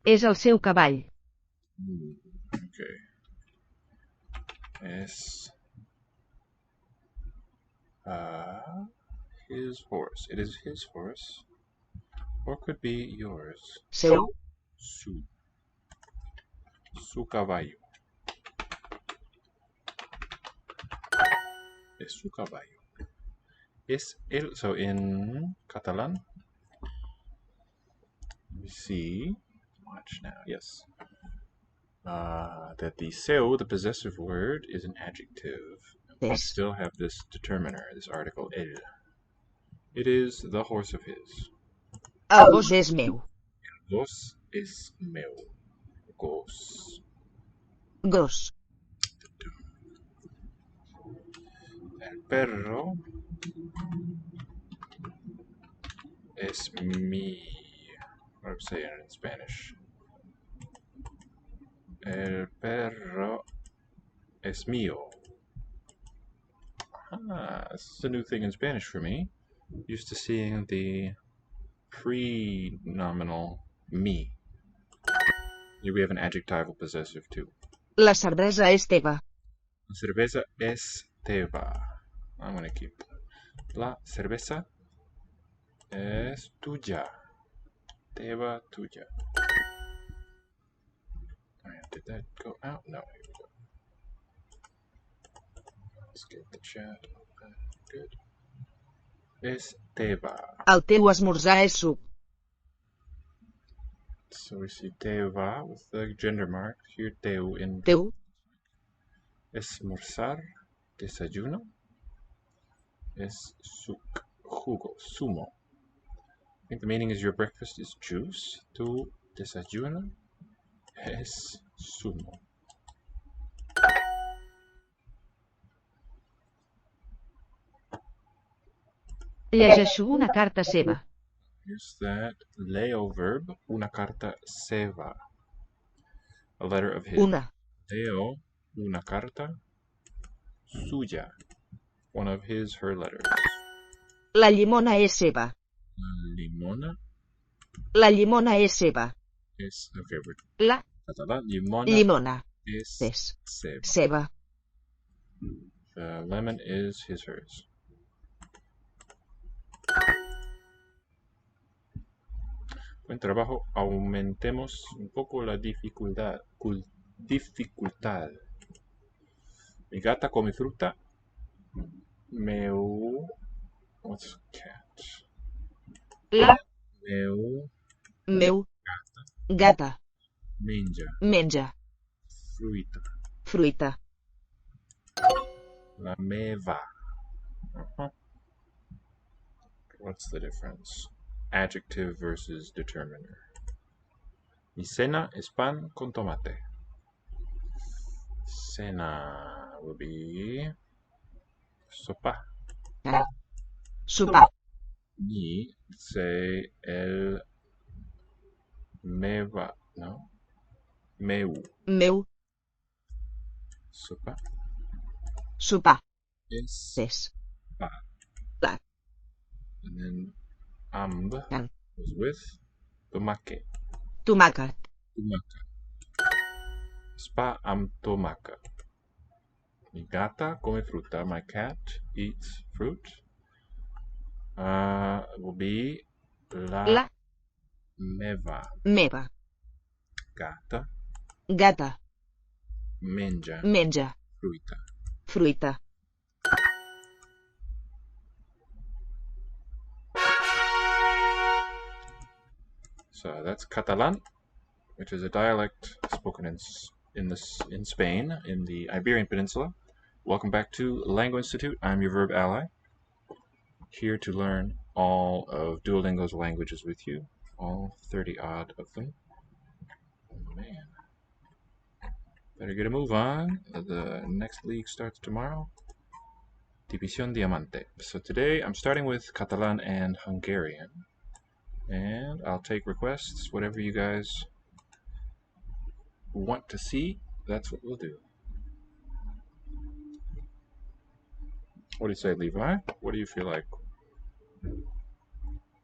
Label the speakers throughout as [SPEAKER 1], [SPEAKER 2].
[SPEAKER 1] És el seu cavall.
[SPEAKER 2] Okay. Es his horse. It is his horse. Or could be yours.
[SPEAKER 1] Seu.
[SPEAKER 2] Su caballo. Es su caballo. Es el. So in Catalan, we see. Watch now. Yes. That the seu, the possessive word, is an adjective. We still have this determiner, this article el. It is the horse of his.
[SPEAKER 1] El gos és meu.
[SPEAKER 2] El gos es meu. Gos.
[SPEAKER 1] Gos.
[SPEAKER 2] El perro es mi. What am I saying in Spanish? El perro es mío. This is a new thing in Spanish for me. Used to seeing the pre-nominal me. Here we have an adjectival possessive too.
[SPEAKER 1] La cervesa és teva.
[SPEAKER 2] La cerveza es teva. I'm going to keep that. La cerveza es tuya. Teva, tuya. Did that go out? No. Here we go. Let's get the chat open. Good. Es teva.
[SPEAKER 1] El teu esmorzar és suc.
[SPEAKER 2] So we see teva with the gender mark. Here teu in
[SPEAKER 1] Teu.
[SPEAKER 2] Esmorzar, desayuno. Es suc, jugo, sumo. I think the meaning is your breakfast is juice. Tu desayuno es sumo.
[SPEAKER 1] Llegeixo una carta seva.
[SPEAKER 2] Here's that leo verb, una carta seva. A letter of his.
[SPEAKER 1] Una.
[SPEAKER 2] Leo, una carta suya. One of his, her letters.
[SPEAKER 1] La llimona és seva.
[SPEAKER 2] La limona.
[SPEAKER 1] La llimona és seva.
[SPEAKER 2] Es, okay,
[SPEAKER 1] La
[SPEAKER 2] catalán, limona.
[SPEAKER 1] Llimona
[SPEAKER 2] Es seva.
[SPEAKER 1] seva.
[SPEAKER 2] The lemon is his, hers. Buen trabajo. Aumentemos un poco la dificultad. Mi gata come fruta. Meu. What's cat?
[SPEAKER 1] La
[SPEAKER 2] Meu.
[SPEAKER 1] gata
[SPEAKER 2] Menja.
[SPEAKER 1] fruita.
[SPEAKER 2] La meva. What's the difference? Adjective versus determiner. Mi cena es pan con tomate. Cena will be sopa.
[SPEAKER 1] Sopar.
[SPEAKER 2] Mi say el meva, no? Meu. Sopa.
[SPEAKER 1] Sopar.
[SPEAKER 2] Es pa.
[SPEAKER 1] La.
[SPEAKER 2] And then amb was with tomate.
[SPEAKER 1] Tomàquet.
[SPEAKER 2] Spa amb tomaca. Mi gata come fruta. My cat eats fruit. Will be la meva.
[SPEAKER 1] Gata.
[SPEAKER 2] Menja.
[SPEAKER 1] Fruita.
[SPEAKER 2] So that's Catalan, which is a dialect spoken in Spain, in the Iberian Peninsula. Welcome back to Language Institute. I'm your verb ally, here to learn all of Duolingo's languages with you, all 30 odd of them. Oh, man. Better get a move on. The next league starts tomorrow. División Diamante. So today I'm starting with Catalan and Hungarian. And I'll take requests, whatever you guys want to see, that's what we'll do. What do you say, Levi? What do you feel like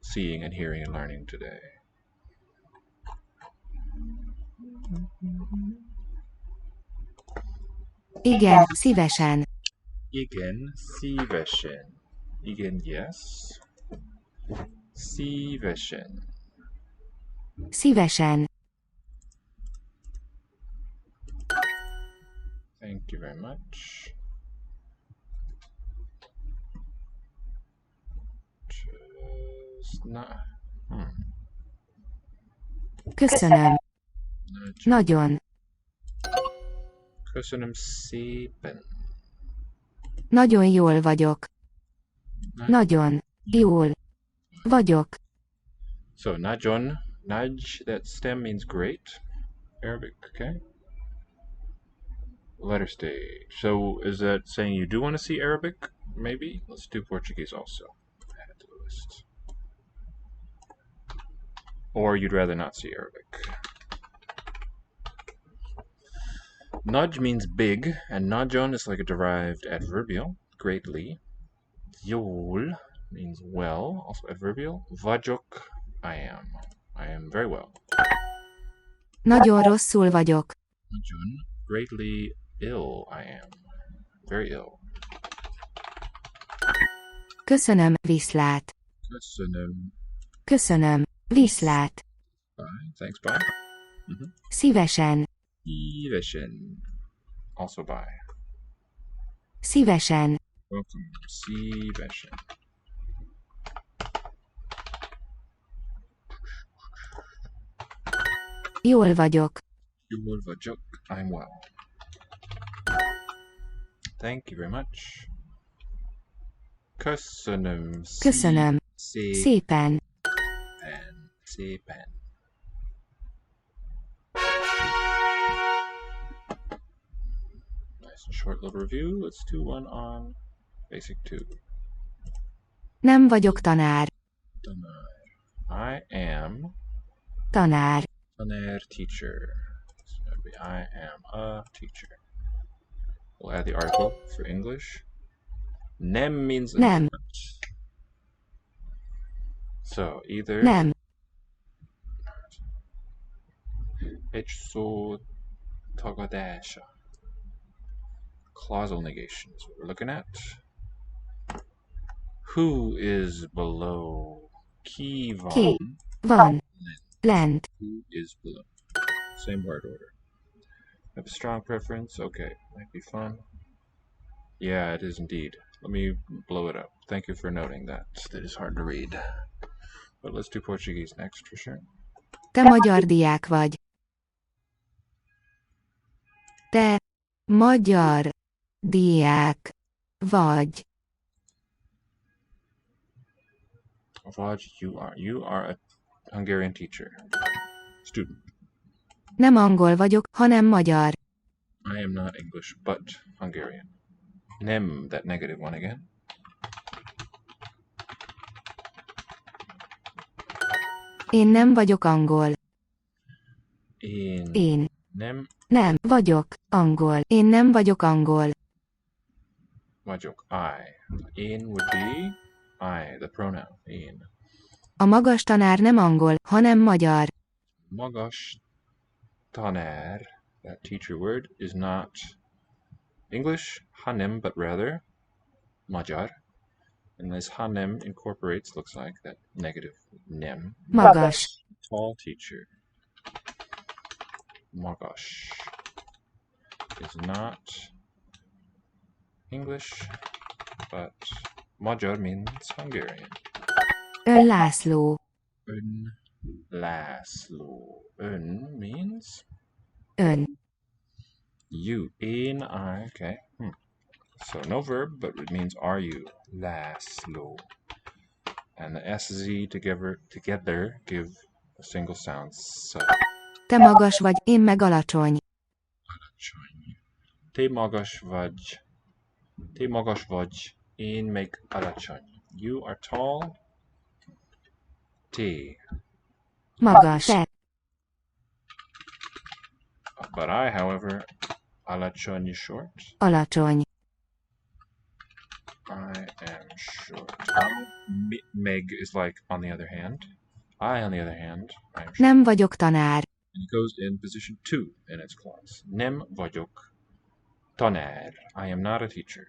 [SPEAKER 2] seeing and hearing and learning today?
[SPEAKER 3] Igen, szívesen.
[SPEAKER 2] Igen, szívesen. Igen, yes. Szívesen.
[SPEAKER 3] Szívesen.
[SPEAKER 2] Thank you very much. Just not.
[SPEAKER 3] Köszönöm. Nagyon.
[SPEAKER 2] Köszönöm szépen.
[SPEAKER 3] Nagyon jól vagyok. Nagyon. Jól. Vagyok.
[SPEAKER 2] So, najon, naj, that stem means great. Arabic, okay? Letter stage. So, is that saying you do want to see Arabic? Maybe? Let's do Portuguese also. Add it to the list. Or you'd rather not see Arabic. Nudge means big, and najon is like a derived adverbial, greatly. Yol means well, also adverbial. Vagyok, I am. I am very well.
[SPEAKER 3] Nagyon rosszul vagyok.
[SPEAKER 2] Najon, greatly ill I am. Very ill.
[SPEAKER 3] Köszönöm, viszlát.
[SPEAKER 2] Köszönöm.
[SPEAKER 3] Köszönöm, viszlát.
[SPEAKER 2] Bye. Thanks, bye.
[SPEAKER 3] Szívesen.
[SPEAKER 2] Szívesen. Also bye.
[SPEAKER 3] Szívesen.
[SPEAKER 2] Welcome. Szívesen.
[SPEAKER 3] Jól vagyok.
[SPEAKER 2] Jól vagyok. I'm well. Thank you very much. Köszönöm.
[SPEAKER 3] Köszönöm. Szépen.
[SPEAKER 2] Szépen. Nice and short little review. Let's do one on Basic 2.
[SPEAKER 3] Nem vagyok tanár.
[SPEAKER 2] I am
[SPEAKER 3] Tanár.
[SPEAKER 2] tanár teacher. So that'd be I am a teacher. We'll add the article for English. Nem means
[SPEAKER 3] Nem.
[SPEAKER 2] not. So either
[SPEAKER 3] Nem.
[SPEAKER 2] egy szó tagadása. Clausal negation is what we're looking at. Who is below? Ki van.
[SPEAKER 3] Ki van. Lent.
[SPEAKER 2] Who is below? Same word order. Have a strong preference? Okay, might be fun. Yeah, it is indeed. Let me blow it up. Thank you for noting that. That is hard to read. But let's do Portuguese next for sure.
[SPEAKER 3] Te magyar diák vagy. Te magyar diák vagy.
[SPEAKER 2] Vaj, you are. You are a Hungarian teacher. Student.
[SPEAKER 3] Nem angol vagyok, hanem magyar.
[SPEAKER 2] I am not English, but Hungarian. Nem, that negative one again.
[SPEAKER 3] Én nem vagyok angol. Én. Nem vagyok angol. Én nem vagyok angol.
[SPEAKER 2] Vagyok. I. Én would be I, the pronoun. Én.
[SPEAKER 3] A magas tanár nem angol, hanem magyar.
[SPEAKER 2] Magas tanár, that teacher word, is not English, hanem, but rather magyar. And this hanem incorporates, looks like, that negative nem.
[SPEAKER 3] Magas.
[SPEAKER 2] Tall teacher. Magas is not English, but magyar means Hungarian.
[SPEAKER 3] Ön László.
[SPEAKER 2] Ön László. Ön means
[SPEAKER 3] Ön.
[SPEAKER 2] you. Én, I, okay. So no verb, but it means are you. László. And the SZ together give a single sound. So.
[SPEAKER 3] Te magas vagy, én meg alacsony.
[SPEAKER 2] Alacsony. Te magas vagy. Te magas vagy, én meg alacsony. You are tall. Te.
[SPEAKER 3] Magas. Te.
[SPEAKER 2] But I, however, alacsony is short.
[SPEAKER 3] Alacsony.
[SPEAKER 2] I am short. Meg is like on the other hand. I, on the other hand, I am short.
[SPEAKER 3] Nem vagyok tanár.
[SPEAKER 2] And it goes in position 2 in its clause. Nem vagyok tanár. I am not a teacher.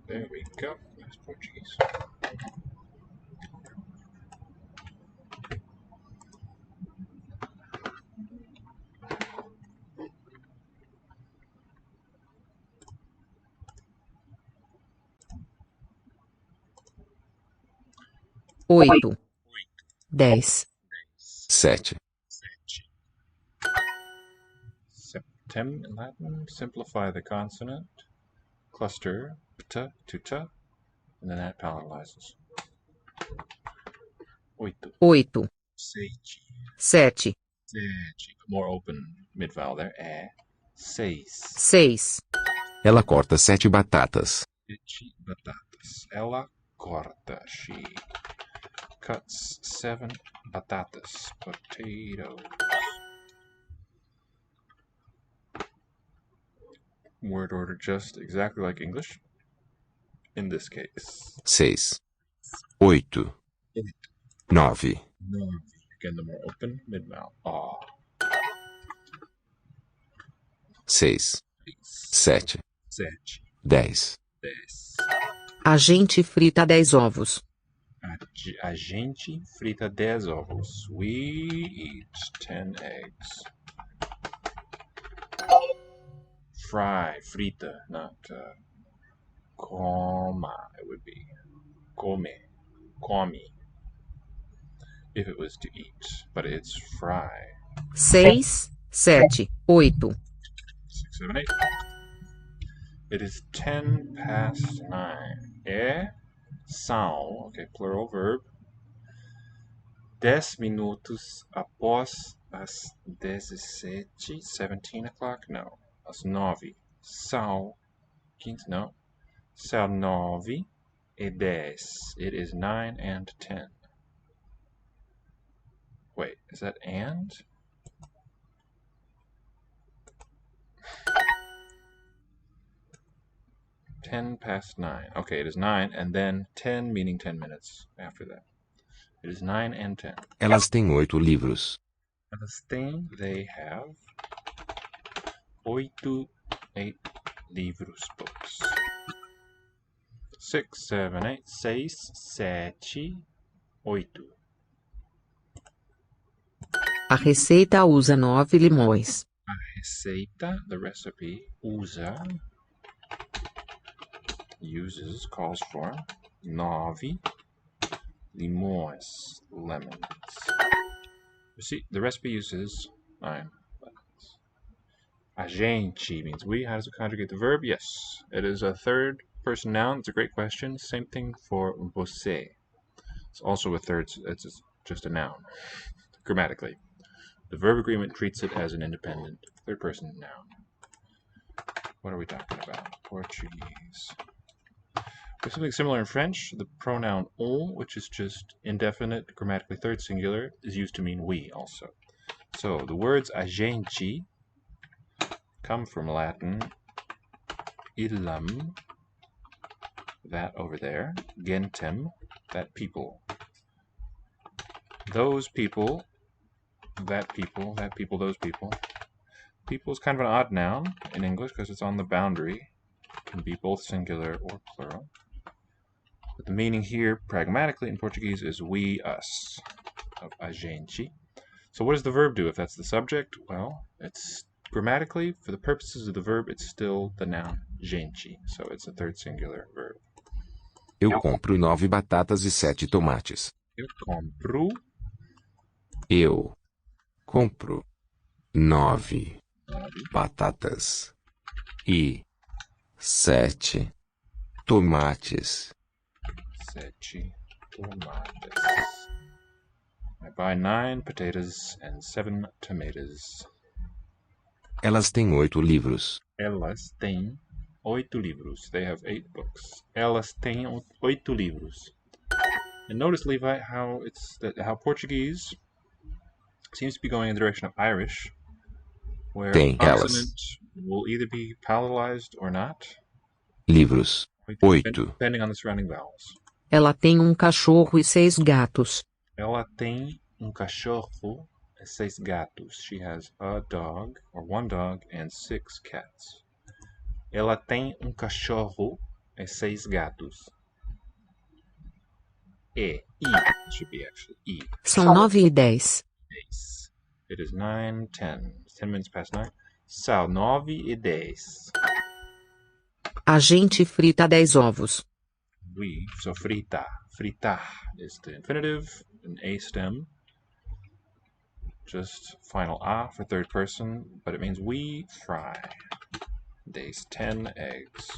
[SPEAKER 2] There we go. That's Portuguese.
[SPEAKER 1] Oito. 10.
[SPEAKER 4] 7.
[SPEAKER 2] Septem in Latin. Simplify the consonant. Cluster pta to ta, and then that palatalizes. Oito.
[SPEAKER 1] 8.
[SPEAKER 2] Sete.
[SPEAKER 1] 7.
[SPEAKER 2] Sete. More open mid vowel there. Seis.
[SPEAKER 1] 6.
[SPEAKER 4] Ela corta 7 batatas.
[SPEAKER 2] Sete batatas. Ela corta. She cuts 7 batatas. Potatoes. Word order just exactly like English. In this case.
[SPEAKER 4] 6. 8. 9.
[SPEAKER 2] Again, the more open mid vowel. Ah.
[SPEAKER 4] 6. 7.
[SPEAKER 2] Sete.
[SPEAKER 4] 10.
[SPEAKER 2] 10.
[SPEAKER 1] A gente frita 10 ovos.
[SPEAKER 2] A gente frita 10 ovos. We eat 10 eggs. Fry, frita, not coma. It would be come, if it was to eat, but it's fry.
[SPEAKER 1] 6, 7, 8.
[SPEAKER 2] 6, 7, 8. It is 10 past 9. São, okay, plural verb. 10 minutos após as 17, 17 o'clock? No. As 9. São 15, no. São 9 e 10. It is 9 and 10. Wait, is that and? Ten past 9. Okay, it is 9 and then 10 meaning 10 minutes after that. It is 9 and 10.
[SPEAKER 4] Elas têm 8 livros.
[SPEAKER 2] They have 8 livros, books. 6, 7, 8. 6, 7, 8.
[SPEAKER 1] A receita usa 9 limões.
[SPEAKER 2] A receita, the recipe, uses, calls for 9 limões, lemons. You see, the recipe uses 9 lemons. A gente means we. How does it conjugate the verb? Yes, it is a third person noun. It's a great question. Same thing for você. It's also a third, it's just a noun, grammatically. The verb agreement treats it as an independent third person noun. What are we talking about? Portuguese. There's something similar in French. The pronoun on, which is just indefinite, grammatically third singular, is used to mean we also. So the words a gente come from Latin illum, that over there, gentem, that people. Those people, that people, those people. People is kind of an odd noun in English because it's on the boundary. It can be both singular or plural. But the meaning here, pragmatically in Portuguese, is we, us, of a gente. So what does the verb do if that's the subject? Well, it's grammatically, for the purposes of the verb, it's still the noun gente. So it's a third singular verb.
[SPEAKER 4] Eu compro 9 batatas e 7 tomates.
[SPEAKER 2] Eu compro.
[SPEAKER 4] Eu compro 9 batatas e 7 tomates.
[SPEAKER 2] 7 tomates. I buy 9 potatoes and 7 tomatoes.
[SPEAKER 4] Elas têm 8 livros.
[SPEAKER 2] Elas têm 8 livros. They have 8 books. Elas têm 8 livros. And notice, Levi, how Portuguese seems to be going in the direction of Irish, where
[SPEAKER 4] Tem
[SPEAKER 2] consonant
[SPEAKER 4] elas.
[SPEAKER 2] will either be palatalized or not,
[SPEAKER 4] Livros. 8.
[SPEAKER 2] depending on the surrounding vowels.
[SPEAKER 1] Ela tem um cachorro e 6 gatos.
[SPEAKER 2] Ela tem cachorro e 6 gatos. She has a dog, or 1 dog, and 6 cats. Ela tem cachorro e 6 gatos. E. Should be actually E.
[SPEAKER 1] São 9h10.
[SPEAKER 2] It is 9:10. 10 minutes past 9. São 9:10.
[SPEAKER 1] A gente frita 10 ovos.
[SPEAKER 2] So frita. Fritar is the infinitive, an A stem. Just final A for third person, but it means we fry. Days 10 eggs.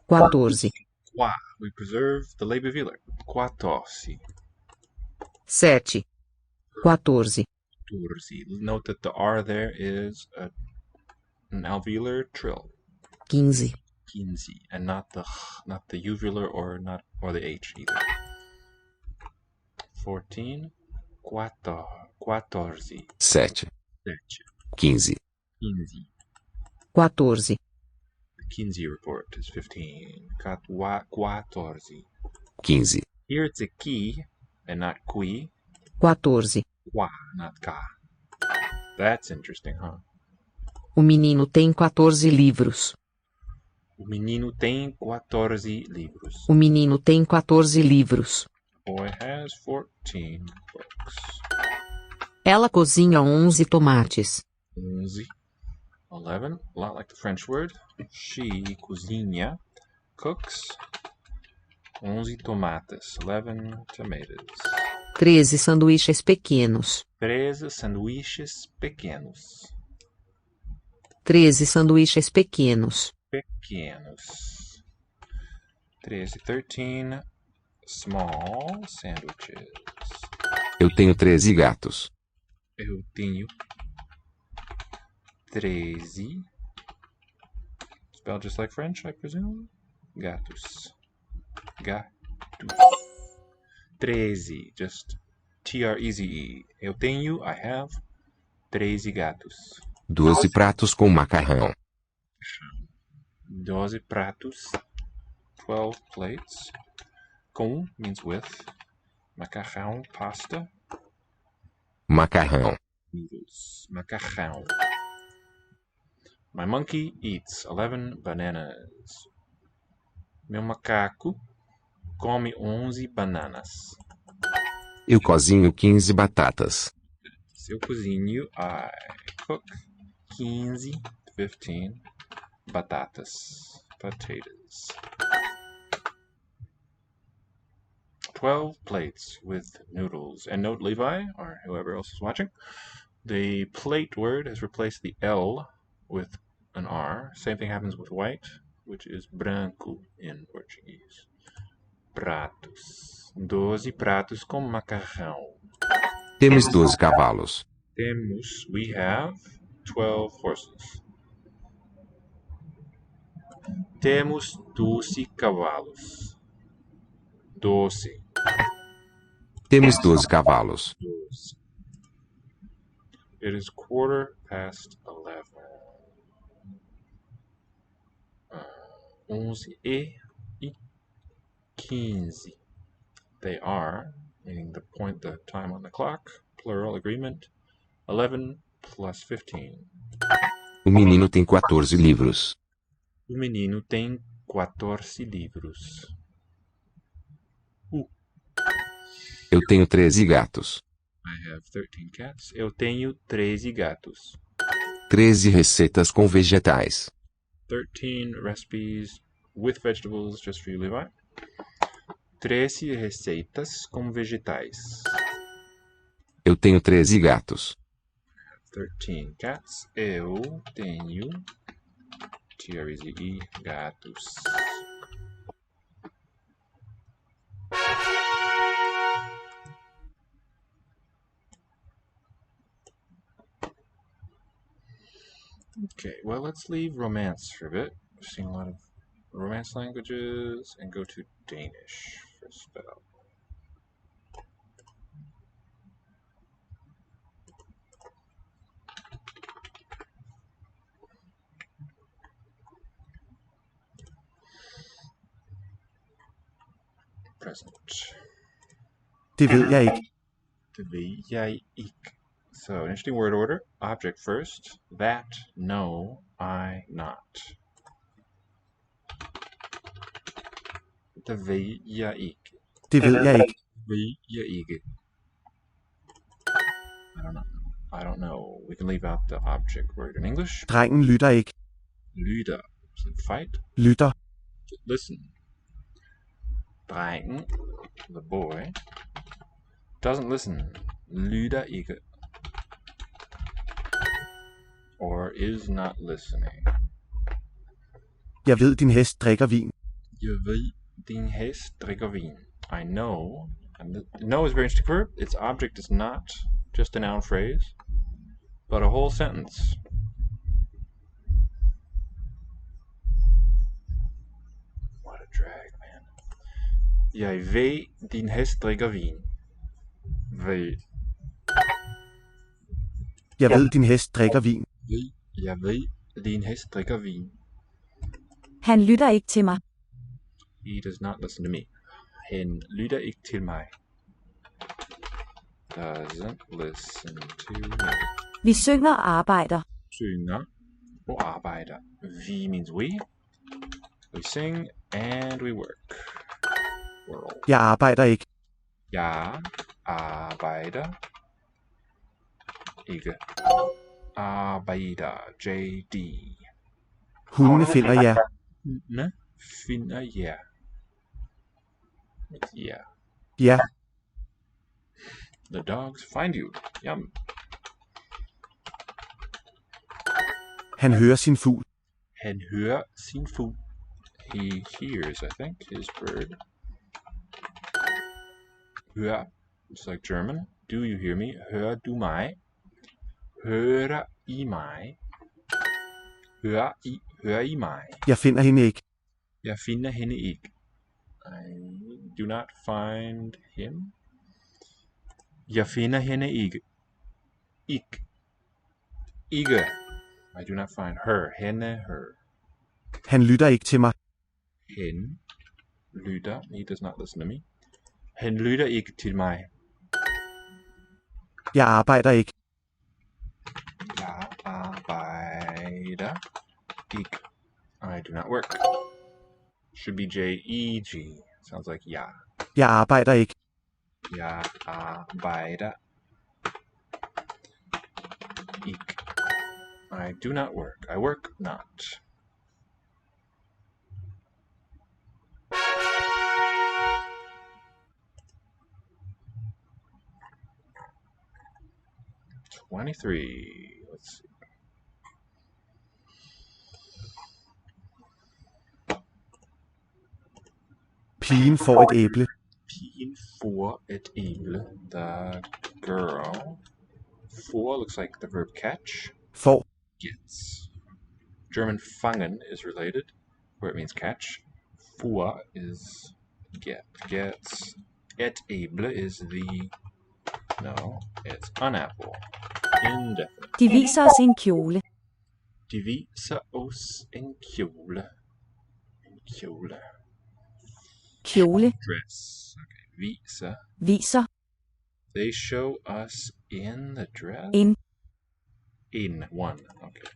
[SPEAKER 1] Quatorze.
[SPEAKER 2] Qua. We preserve the labial. Quatorze.
[SPEAKER 1] 7. 14.
[SPEAKER 2] Note that the R there is an alveolar trill.
[SPEAKER 1] 15.
[SPEAKER 2] 15, and not the uvular or the H either. 14. Quatorze.
[SPEAKER 4] 7. 15.
[SPEAKER 2] 15.
[SPEAKER 1] 14.
[SPEAKER 2] The Kinsey report is 15. Quatorze.
[SPEAKER 4] 15.
[SPEAKER 2] Here it's a qui and not qui.
[SPEAKER 1] 14.
[SPEAKER 2] Qua, not ka. That's interesting, huh?
[SPEAKER 1] O menino tem 14 livros.
[SPEAKER 2] O menino tem 14 livros.
[SPEAKER 1] O menino tem 14 livros.
[SPEAKER 2] Boy has 14 books.
[SPEAKER 1] Ela cozinha 11 tomates.
[SPEAKER 2] 11. 11. A lot like the French word. She cozinha, cooks 11 tomates. 11 tomatoes.
[SPEAKER 1] 13 sanduíches pequenos.
[SPEAKER 2] 13 sanduíches pequenos.
[SPEAKER 1] 13 sanduíches pequenos.
[SPEAKER 2] Pequenos. 13 small sandwiches.
[SPEAKER 4] Eu tenho 13 gatos.
[SPEAKER 2] Eu tenho 13. Spelled just like French, I presume. Gatos. Gatos. 13. Just Treze. Eu tenho, I have, 13 gatos.
[SPEAKER 4] 12 pratos com macarrão.
[SPEAKER 2] 12 pratos. 12 plates. Com means with. Macarrão, pasta.
[SPEAKER 4] Macarrão.
[SPEAKER 2] Noodles. Macarrão. My monkey eats 11 bananas. Meu macaco come 11 bananas.
[SPEAKER 4] Eu cozinho 15 batatas.
[SPEAKER 2] Se eu cozinho, I cook 15 batatas. Potatoes. 12 plates with noodles. And note, Levi, or whoever else is watching, the plate word has replaced the L with an R. Same thing happens with white, which is branco in Portuguese. Pratos. 12 pratos com macarrão.
[SPEAKER 4] Temos 12 cavalos.
[SPEAKER 2] We have 12 horses. Temos 12 cavalos. 12.
[SPEAKER 4] Temos 12 cavalos.
[SPEAKER 2] 12. It is 11:15. 11:15. They are, meaning the time on the clock, plural agreement, 11 plus 15.
[SPEAKER 4] O menino tem 14 livros.
[SPEAKER 2] O menino tem 14 livros.
[SPEAKER 4] Eu tenho 13 gatos.
[SPEAKER 2] I have 13 cats. Eu tenho 13 gatos.
[SPEAKER 4] 13 receitas com vegetais.
[SPEAKER 2] 13 recipes with vegetables, just for you, Levi. 13 receitas com vegetais.
[SPEAKER 4] Eu tenho 13 gatos.
[SPEAKER 2] 13 cats. Eu tenho T-R-E-Z-E, gatos. Okay, well, let's leave romance for a bit. We've seen a lot of romance languages, and go to Danish for a spell. Present.
[SPEAKER 5] Det ved jeg ikke.
[SPEAKER 2] Det ved jeg ikke. So, an interesting word order. Object first. That, no, I, not. Det ved jeg ikke.
[SPEAKER 5] Det ved jeg ikke.
[SPEAKER 2] Ved jeg ikke. I don't know. We can leave out the object word in English.
[SPEAKER 5] Drengen lytter ikke.
[SPEAKER 2] Lytter. So fight.
[SPEAKER 5] Lytter.
[SPEAKER 2] Listen. Drengen, the boy, doesn't listen. Lytter ikke. Or is not listening.
[SPEAKER 5] Jeg ved, din hest drikker vin.
[SPEAKER 2] Jeg ved, din hest drikker vin. I know. Know is a very interesting verb. Its object is not just a noun phrase, but a whole sentence. What a drag, man. Jeg ved, din hest drikker vin. Ved.
[SPEAKER 5] Jeg ved, din hest drikker vin.
[SPEAKER 2] Jeg ved, din hest drikker vin.
[SPEAKER 6] Han lytter ikke til mig.
[SPEAKER 2] He does not listen to me. Han lytter ikke til mig. Doesn't listen to me.
[SPEAKER 6] Vi synger og arbejder.
[SPEAKER 2] Synger og arbejder. We means we. We sing and we work. World.
[SPEAKER 5] Jeg arbejder ikke.
[SPEAKER 2] Jeg arbejder ikke. Arbejder. JD.
[SPEAKER 5] Hunde finder jer.
[SPEAKER 2] Hunde finder jer. Yeah.
[SPEAKER 5] Ja.
[SPEAKER 2] The dogs find you. Yum.
[SPEAKER 5] Han hører sin fugl.
[SPEAKER 2] Han hører sin fugl. He hears, I think, his bird. Hør, it's like German. Do you hear me? Hører du mig? Hører I mig? Hører I mig?
[SPEAKER 5] Jeg finder hende ikke.
[SPEAKER 2] Jeg finder hende ikke. I do not find him. Jeg finder hende ikke. Ikke. Ikke. I do not find her. Hende, her.
[SPEAKER 5] Han lytter ikke til mig.
[SPEAKER 2] Han lytter. He does not listen to me. Han lytter ikke til mig.
[SPEAKER 5] Jeg arbejder ikke.
[SPEAKER 2] Jeg arbejder ikke. I do not work. Should be J-E-G. Sounds like ja.
[SPEAKER 5] Jeg arbejder ikke.
[SPEAKER 2] Jeg arbejder ikke. I do not work. I work not. Let's see.
[SPEAKER 5] Pigen får et æble.
[SPEAKER 2] Pigen får et æble. The girl. For looks like the verb catch.
[SPEAKER 5] Får.
[SPEAKER 2] Gets. German fangen is related, where it means catch. For is get. Gets. Et æble is the... No, it's an apple. Indefinite.
[SPEAKER 6] De viser os en kjole.
[SPEAKER 2] De viser os en kjole. En kjole.
[SPEAKER 6] Kjole.
[SPEAKER 2] Dress. Okay. Viser.
[SPEAKER 6] Viser.
[SPEAKER 2] They show us in the dress. In one. Okay.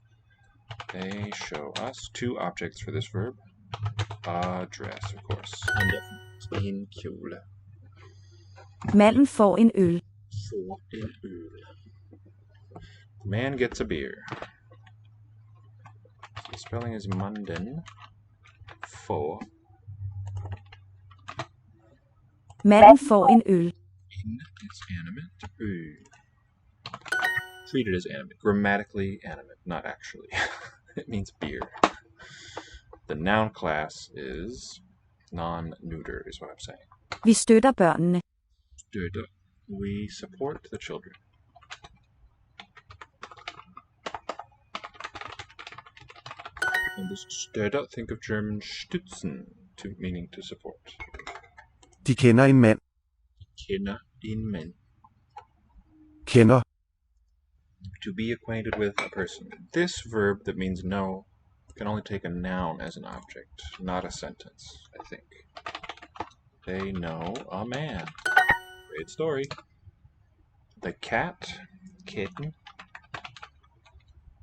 [SPEAKER 2] They show us two objects for this verb. A dress, of course. Indefinite. En kjole.
[SPEAKER 6] Manden får en øl.
[SPEAKER 2] Får en øl. Man gets a beer. So spelling is Munden. For.
[SPEAKER 6] Manden får en øl.
[SPEAKER 2] In is animate. Treated as animate. Grammatically animate, not actually. It means beer. the noun class is non-neuter, is what I'm saying.
[SPEAKER 6] Vi støtter børnene.
[SPEAKER 2] Støtter. We support the children. And this støtter, think of German stützen, meaning to support.
[SPEAKER 5] De kender en mand.
[SPEAKER 2] Kender en mand.
[SPEAKER 5] Kender.
[SPEAKER 2] To be acquainted with a person. This verb that means know can only take a noun as an object, not a sentence, I think. They know a man. Great story. The cat, kitten,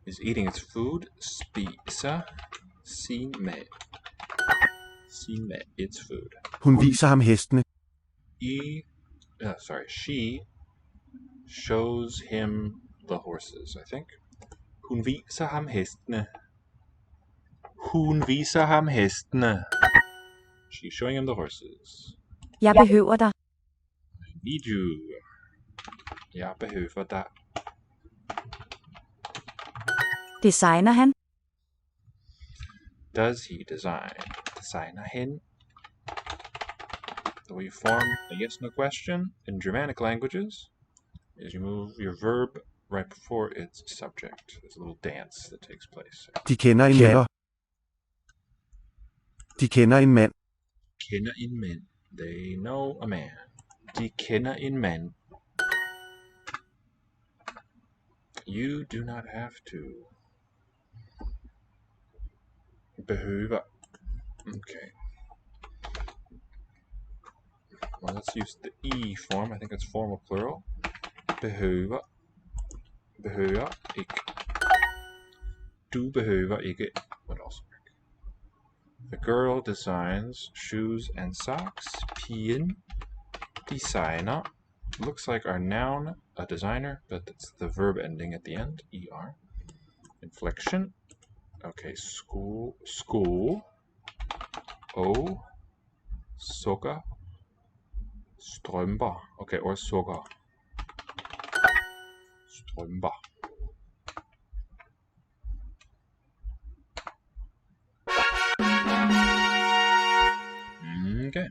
[SPEAKER 2] is eating its food. Spiser sin mad. Sin mad, its food.
[SPEAKER 5] Hun viser ham hestene.
[SPEAKER 2] She shows him the horses, I think. Hun viser ham hestene. Hun viser ham hestene. She's showing him the horses.
[SPEAKER 6] Jeg behøver dig.
[SPEAKER 2] I need you. Jeg behøver dig.
[SPEAKER 6] Designer han?
[SPEAKER 2] Does he design? Designer hen? The way you form a yes-no question in Germanic languages is you move your verb right before its subject. There's a little dance that takes place.
[SPEAKER 5] De kender en mand. De kender en mand.
[SPEAKER 2] Kender en mand. They know a man. De kender en mand. You do not have to. Behøver. Okay. Well, let's use the E form. I think it's formal plural. Behøver. Behøver ikke. Du behøver ikke. What else? The girl designs shoes and socks. Pigen designer. Looks like our noun, a designer, but it's the verb ending at the end. ER. Inflection. Okay, school. School. O. Sukker. Strømper. Okay, or sukker. Strømper. Okay.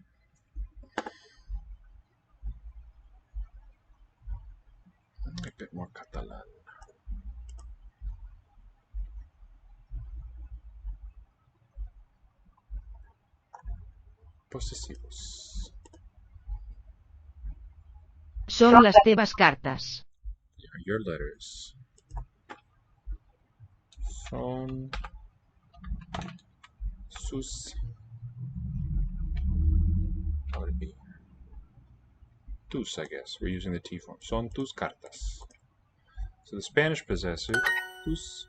[SPEAKER 2] A bit more Catalan. Possessivos.
[SPEAKER 7] Són les teves cartes.
[SPEAKER 2] Are your letters. Son sus. How would it be? Tus, I guess. We're using the T form. Son tus cartas. So the Spanish possessive, tus,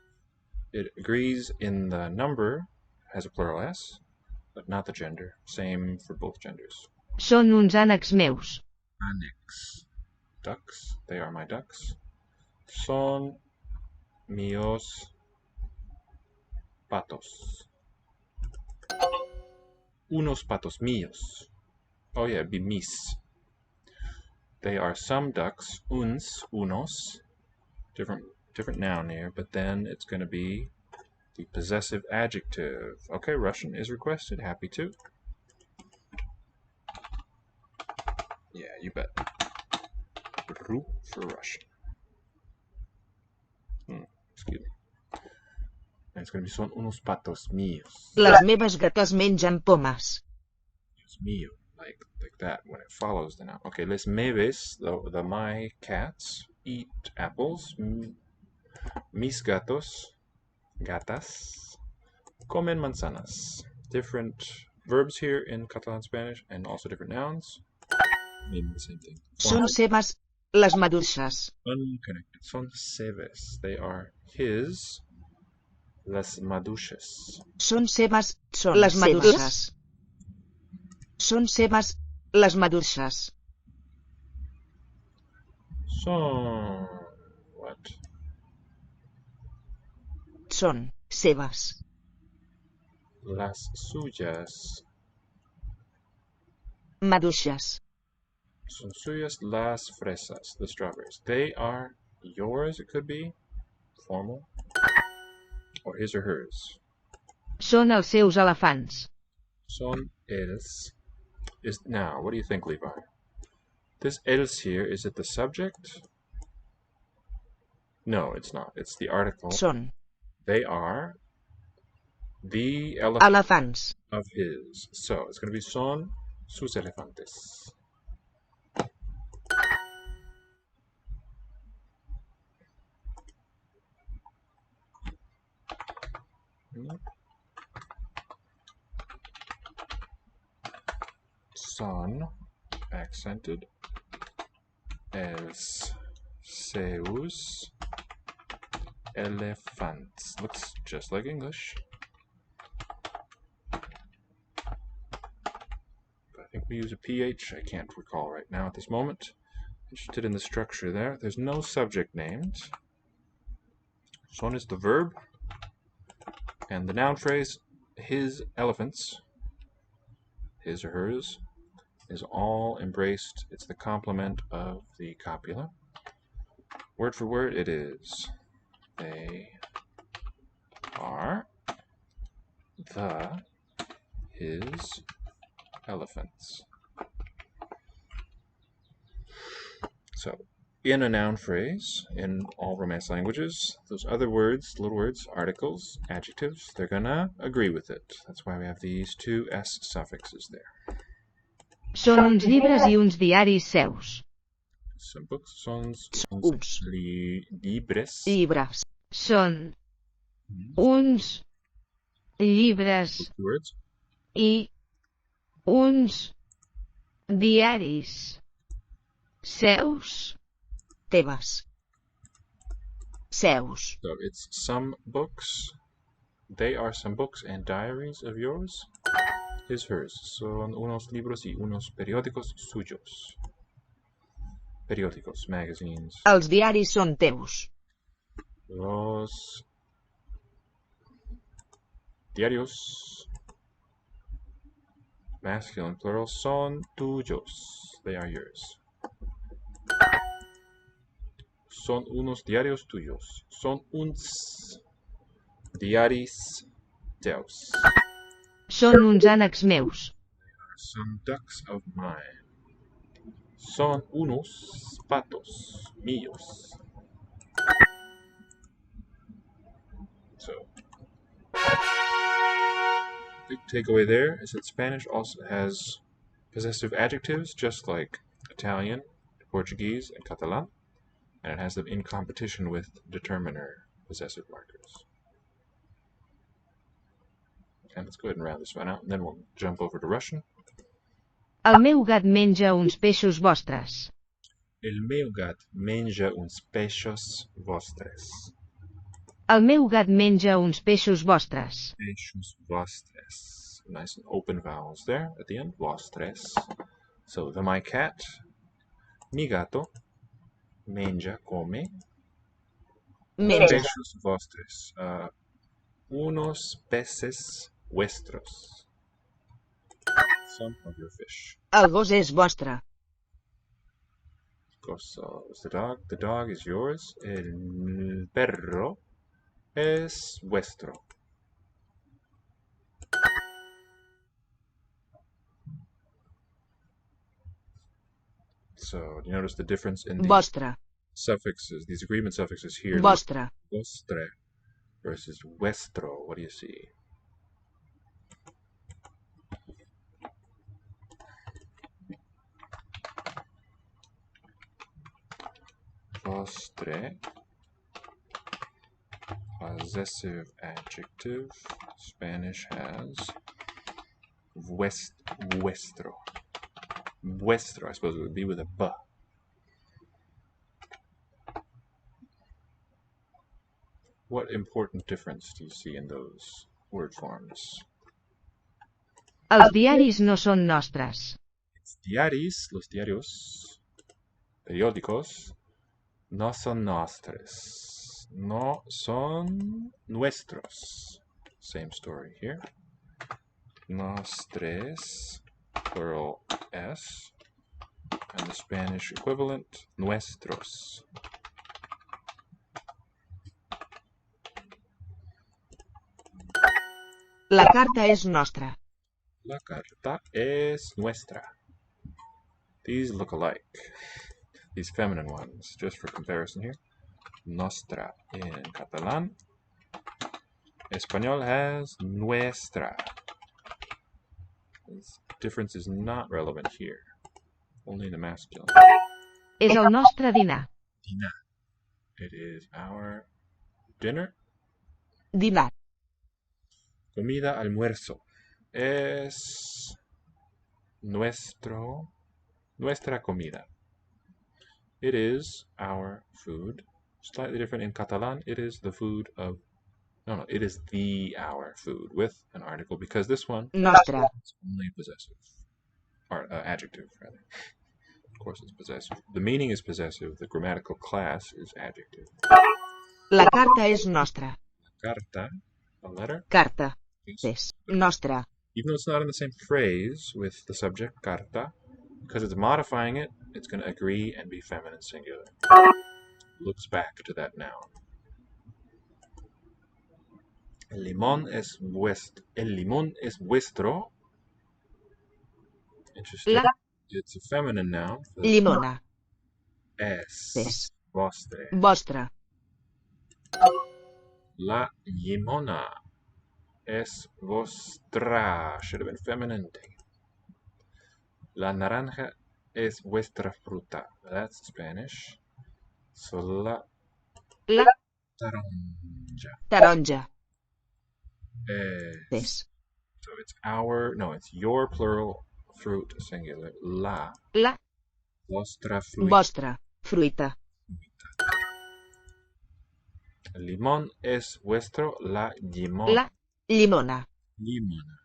[SPEAKER 2] it agrees in the number, has a plural S, but not the gender. Same for both genders.
[SPEAKER 7] Són uns ànecs meus.
[SPEAKER 2] Annex. Ducks. They are my ducks. Son míos patos. Unos patos míos. Oh yeah, it'd be mis. They are some ducks. Uns, unos. Different noun here, but then it's going to be the possessive adjective. Okay, Russian is requested. Happy to. Yeah, you bet. Ru for Russian. Excuse me. And it's going to be son unos patos míos.
[SPEAKER 7] Les meves gates mengen pomes.
[SPEAKER 2] It's mío, like that when it follows the noun. Okay, les meves, the my cats, eat apples. Mis gatos, gatas, comen manzanas. Different verbs here in Catalan Spanish and also different nouns. Meaning the same thing.
[SPEAKER 7] Són seves les maduixes.
[SPEAKER 2] Unconnected. Son seves. They are his. Las maduixes.
[SPEAKER 7] Són seves les maduixes. Són seves les maduixes.
[SPEAKER 2] Son what?
[SPEAKER 7] Són seves.
[SPEAKER 2] Las suyas.
[SPEAKER 7] Maduixes.
[SPEAKER 2] Son suyas las fresas, the strawberries. They are yours, it could be, formal, or his or hers.
[SPEAKER 8] Són els seus elefants.
[SPEAKER 2] Son els is now. What do you think, Levi? This els here, is it the subject? No, it's not. It's the article.
[SPEAKER 7] Són.
[SPEAKER 2] They are the elephants
[SPEAKER 7] Elefants.
[SPEAKER 2] of his. So it's going to be son sus elefantes. Son, accented, els seus elephants. Looks just like English. But I think we use a PH. I can't recall right now at this moment. Interested in the structure there. There's no subject named. Son is the verb. And the noun phrase, his elephants, his or hers, is all embraced. It's the complement of the copula. Word for word, it is they are his elephants. So, in a noun phrase, in all Romance languages, those other words, little words, articles, adjectives, they're gonna agree with it. That's why we have these two S suffixes there.
[SPEAKER 8] Són uns llibres I uns diaris seus.
[SPEAKER 2] Some books, sons,
[SPEAKER 7] Uns.
[SPEAKER 2] libres.
[SPEAKER 7] Llibres.
[SPEAKER 8] Són uns llibres
[SPEAKER 2] Two words.
[SPEAKER 8] I uns diaris seus.
[SPEAKER 7] Teves. Seus.
[SPEAKER 2] So it's some books. They are some books and diaries of yours. His, hers. Son unos libros y unos periódicos suyos. Periódicos, magazines.
[SPEAKER 7] Els diaris són teus.
[SPEAKER 2] Los diarios, masculine plural, son tuyos. They are yours. Son unos diarios tuyos. Son uns diaris teus.
[SPEAKER 8] Són uns ànecs meus.
[SPEAKER 2] Some ducks of mine. Son unos patos míos. So, big takeaway there is that Spanish also has possessive adjectives, just like Italian, Portuguese, and Catalan, and it has them in competition with determiner possessive markers. And let's go ahead and round this one out, and then we'll jump over to Russian.
[SPEAKER 8] El meu gat menja uns peixos vostres.
[SPEAKER 2] El meu gat menja uns peixos vostres.
[SPEAKER 8] El meu gat menja uns peixos vostres.
[SPEAKER 2] Peixos vostres. Nice and open vowels there at the end. Vostres. So the my cat, mi gato, menja, come.
[SPEAKER 7] Menja.
[SPEAKER 2] Peixos vostres. Unos peces vuestros. Some of your fish.
[SPEAKER 7] El gos és vostre.
[SPEAKER 2] So is the dog. The dog is yours. El perro es vuestro. So you notice the difference in the
[SPEAKER 7] Vostre.
[SPEAKER 2] suffixes, these agreement suffixes here.
[SPEAKER 7] Vostre.
[SPEAKER 2] Vostre versus vuestro. What do you see? Vostre, possessive adjective. Spanish has vuestro. Vuestro, I suppose it would be with a b. What important difference do you see in those word forms?
[SPEAKER 8] Els diaris no són nostres.
[SPEAKER 2] Diaris, los diarios, periódicos, no son nostres. No son nuestros. Same story here. Nostres, plural s, and the Spanish equivalent, nuestros.
[SPEAKER 7] La carta és nostra.
[SPEAKER 2] La carta es nuestra. These look alike. These feminine ones, just for comparison here. Nostra in Catalan. Espanol has nuestra. This difference is not relevant here. Only in the masculine.
[SPEAKER 8] És el nostre dinar.
[SPEAKER 2] Dinar. It is our dinner.
[SPEAKER 7] Dinar.
[SPEAKER 2] Comida, almuerzo. Es nuestra comida. It is our food. Slightly different in Catalan. It is the food of... No, it is our food with an article because this one
[SPEAKER 7] Nostra.
[SPEAKER 2] is only possessive. Or adjective, rather. Of course it's possessive. The meaning is possessive. The grammatical class is adjective.
[SPEAKER 7] La carta és nostra.
[SPEAKER 2] Carta, a letter.
[SPEAKER 7] Carta. És nostra.
[SPEAKER 2] Even though it's not in the same phrase with the subject, carta, because it's modifying it, it's going to agree and be feminine singular. Looks back to that noun. El limón es vuestro. Interesting.
[SPEAKER 7] La.
[SPEAKER 2] It's a feminine noun.
[SPEAKER 7] Llimona.
[SPEAKER 2] Es vostre.
[SPEAKER 7] Vostra.
[SPEAKER 2] La llimona es vostra. Should have been feminine. La naranja es vuestra fruta. That's Spanish. So la taronja.
[SPEAKER 7] Taronja.
[SPEAKER 2] Es. So it's your plural fruit singular. La vostra fruita.
[SPEAKER 7] Vostra. Fruita.
[SPEAKER 2] El limón es vuestro. La llimona.
[SPEAKER 7] La. Llimona.
[SPEAKER 2] Llimona.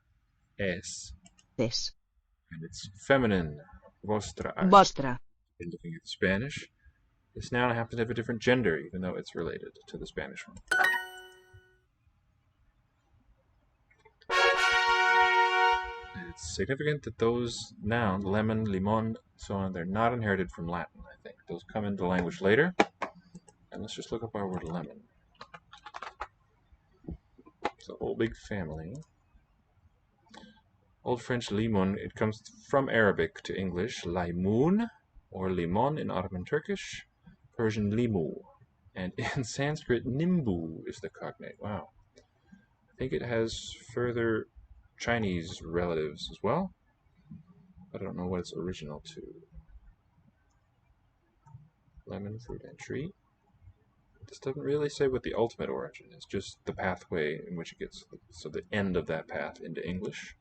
[SPEAKER 2] Es. And it's feminine. Vostra.
[SPEAKER 7] Vostra.
[SPEAKER 2] Been looking at Spanish. This noun happens to have a different gender, even though it's related to the Spanish one. It's significant that those nouns, lemon, limon, so on, they're not inherited from Latin, I think. Those come into language later. And let's just look up our word lemon. It's a whole big family. Old French limon, it comes from Arabic to English, laimun, or limon in Ottoman Turkish, Persian limu, and in Sanskrit, nimbu is the cognate. Wow. I think it has further Chinese relatives as well, but I don't know what it's original to. Lemon, fruit, and tree. This doesn't really say what the ultimate origin is, just the pathway in which it gets, so the end of that path into English.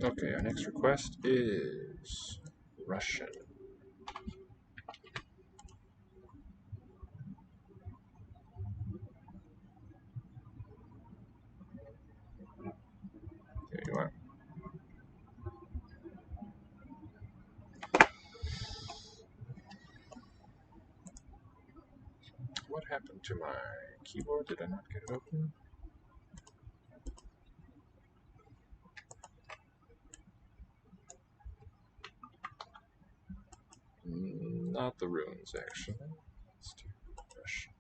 [SPEAKER 2] Okay, our next request is Russian. There you are. What happened to my keyboard? Did I not get it open? Not the runes, actually. Let's do Russian.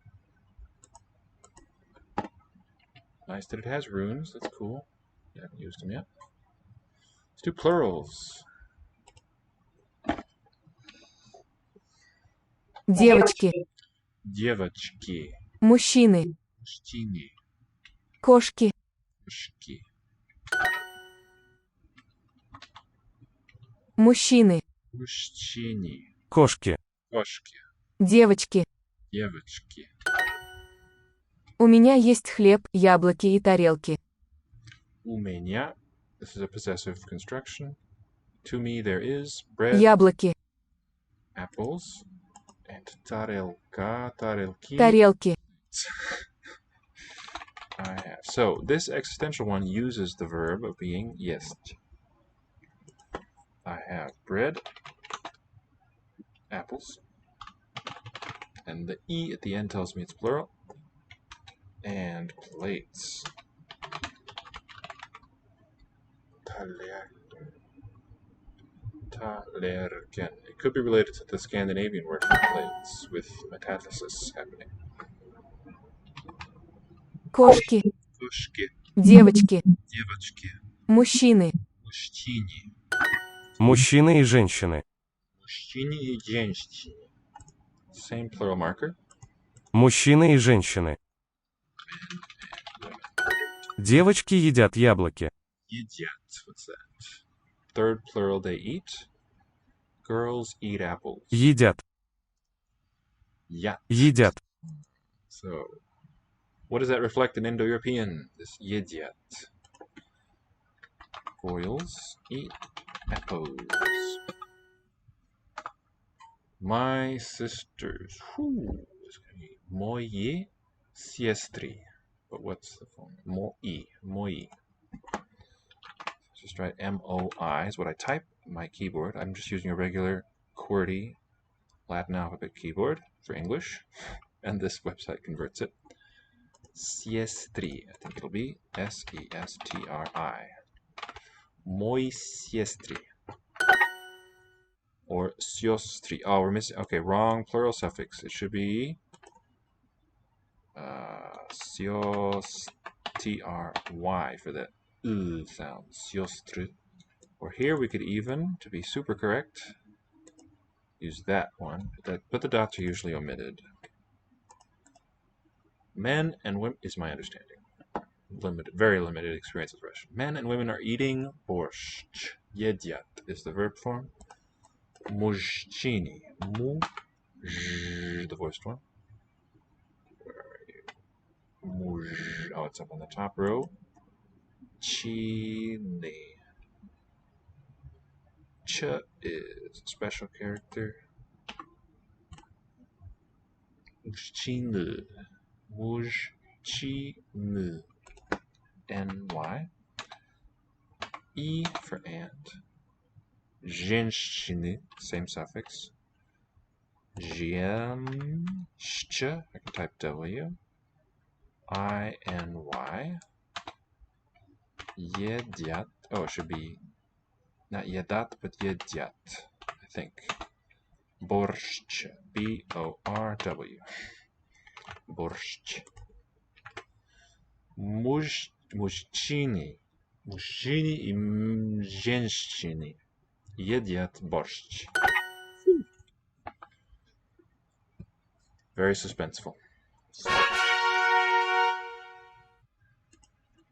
[SPEAKER 2] Nice that it has runes. That's cool. I haven't used them yet. Let's do plurals.
[SPEAKER 3] Девочки,
[SPEAKER 2] Девочки.
[SPEAKER 3] мужчины,
[SPEAKER 2] Мужчины.
[SPEAKER 3] кошки,
[SPEAKER 2] Кошки.
[SPEAKER 3] мужчины,
[SPEAKER 2] Мужчины.
[SPEAKER 5] Кошки.
[SPEAKER 2] Кошки.
[SPEAKER 3] девочки.
[SPEAKER 2] Девочки.
[SPEAKER 3] У меня есть хлеб, яблоки и тарелки.
[SPEAKER 2] У меня. This is a possessive construction. To me there is bread,
[SPEAKER 3] Яблоки,
[SPEAKER 2] apples, and тарелка, тарелки.
[SPEAKER 3] тарелки.
[SPEAKER 2] I have. So this existential one uses the verb of being есть. I have bread, apples, and the E at the end tells me it's plural, and plates. Tallerken. It could be related to the Scandinavian word for plates, with metathesis happening.
[SPEAKER 3] Кошки,
[SPEAKER 2] Кошки.
[SPEAKER 3] девочки,
[SPEAKER 2] Девочки.
[SPEAKER 3] мужчины,
[SPEAKER 2] Мужчине.
[SPEAKER 9] Мужчины и женщины.
[SPEAKER 2] Мужчине и женщине. Same plural marker.
[SPEAKER 9] Мужчины и женщины. Девочки едят яблоки.
[SPEAKER 2] Едят. What's that? Third plural, they eat. Girls eat apples.
[SPEAKER 9] Едят.
[SPEAKER 2] Yat.
[SPEAKER 9] Едят.
[SPEAKER 2] So, what does that reflect in Indo-European? This yedyat. Boils eat apples. My sisters. Whew. Moje siestry. But what's the form? Moi. Moi. Just write M-O-I is what I type on my keyboard. I'm just using a regular QWERTY Latin alphabet keyboard for English, and this website converts it. Siestri, I think it'll be S-E-S-T-R-I. Moi siestri. Or siostri. Oh, we're missing, okay, wrong plural suffix. It should be siostry for that sound. Siostri. Or here we could even, to be super correct, use that one, but the dots are usually omitted. Men and women, is my understanding. Very limited experience with Russian. Men and women are eating borscht. Yedyat is the verb form. Muzhchini. The voiced one. Where are you? Oh, it's up on the top row. Chini. Ch is a special character. Muzhchini. Muzhchini. N-Y. E for aunt. Zhenshchini, same suffix. Zhenshch, I can type W. I-N-Y. Yedyat, oh, it should be not yedat, but yedyat, I think. Borscht, B-O-R-W. Borscht. Muzhchini. Muzhchini и женщины едят борщ. Very suspenseful.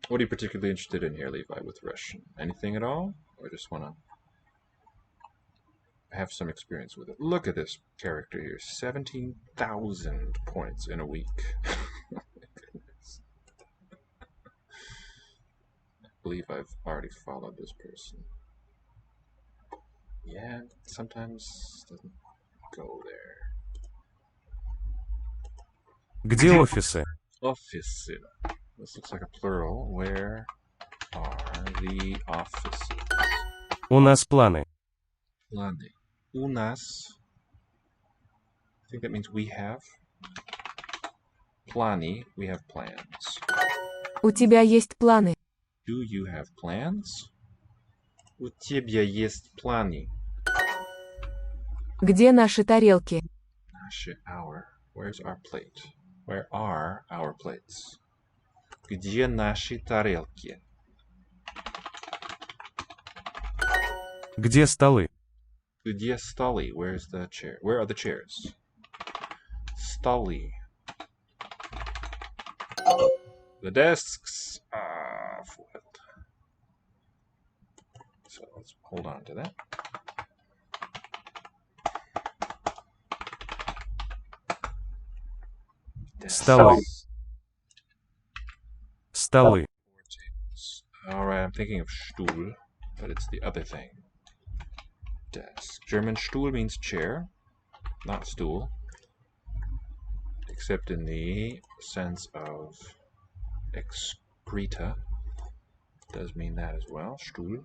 [SPEAKER 2] What are you particularly interested in here, Levi, with Russian? Anything at all? Or just want to have some experience with it? Look at this character here. 17,000 points in a week. I believe I've already followed this person. Yeah, sometimes doesn't go there.
[SPEAKER 9] Где офисы?
[SPEAKER 2] Office. This looks like a plural. Where are the offices?
[SPEAKER 9] У нас планы.
[SPEAKER 2] Plany. У нас. I think that means we have. Plani, we have plans.
[SPEAKER 3] у тебя есть планы.
[SPEAKER 2] Do you have plans? У тебя есть планы.
[SPEAKER 3] Где наши тарелки?
[SPEAKER 2] Our. Where's our plate? Where are our plates? Где наши тарелки?
[SPEAKER 9] Где столы?
[SPEAKER 2] Где столы? Where's the chair? Where are the chairs? Столы. The desks. What? So let's hold on to that.
[SPEAKER 9] Столы. Столы.
[SPEAKER 2] Alright, I'm thinking of Stuhl, but it's the other thing. Desk. German Stuhl means chair, not stool. Except in the sense of excreta. It does mean that as well. Stuhl.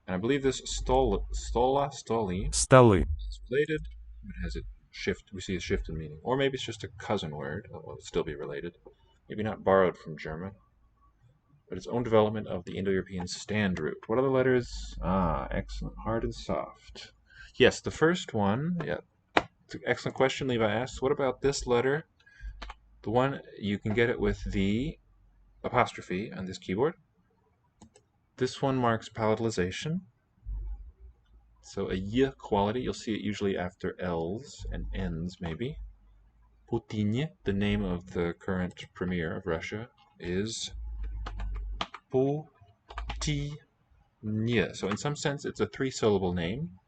[SPEAKER 2] And I believe this stoli
[SPEAKER 9] Столы.
[SPEAKER 2] is related. It has a shift. We see a shift in meaning. Or maybe it's just a cousin word. It'll still be related. Maybe not borrowed from German. But its own development of the Indo-European stand root. What are the letters? Excellent. Hard and soft. Yes, the first one. Yeah. It's an excellent question Levi asks. What about this letter The one, you can get it with the apostrophe on this keyboard. This one marks palatalization. So a y quality, you'll see it usually after L's and N's maybe. Putinye, the name of the current premier of Russia, is Putinye. So in some sense, it's a three-syllable name.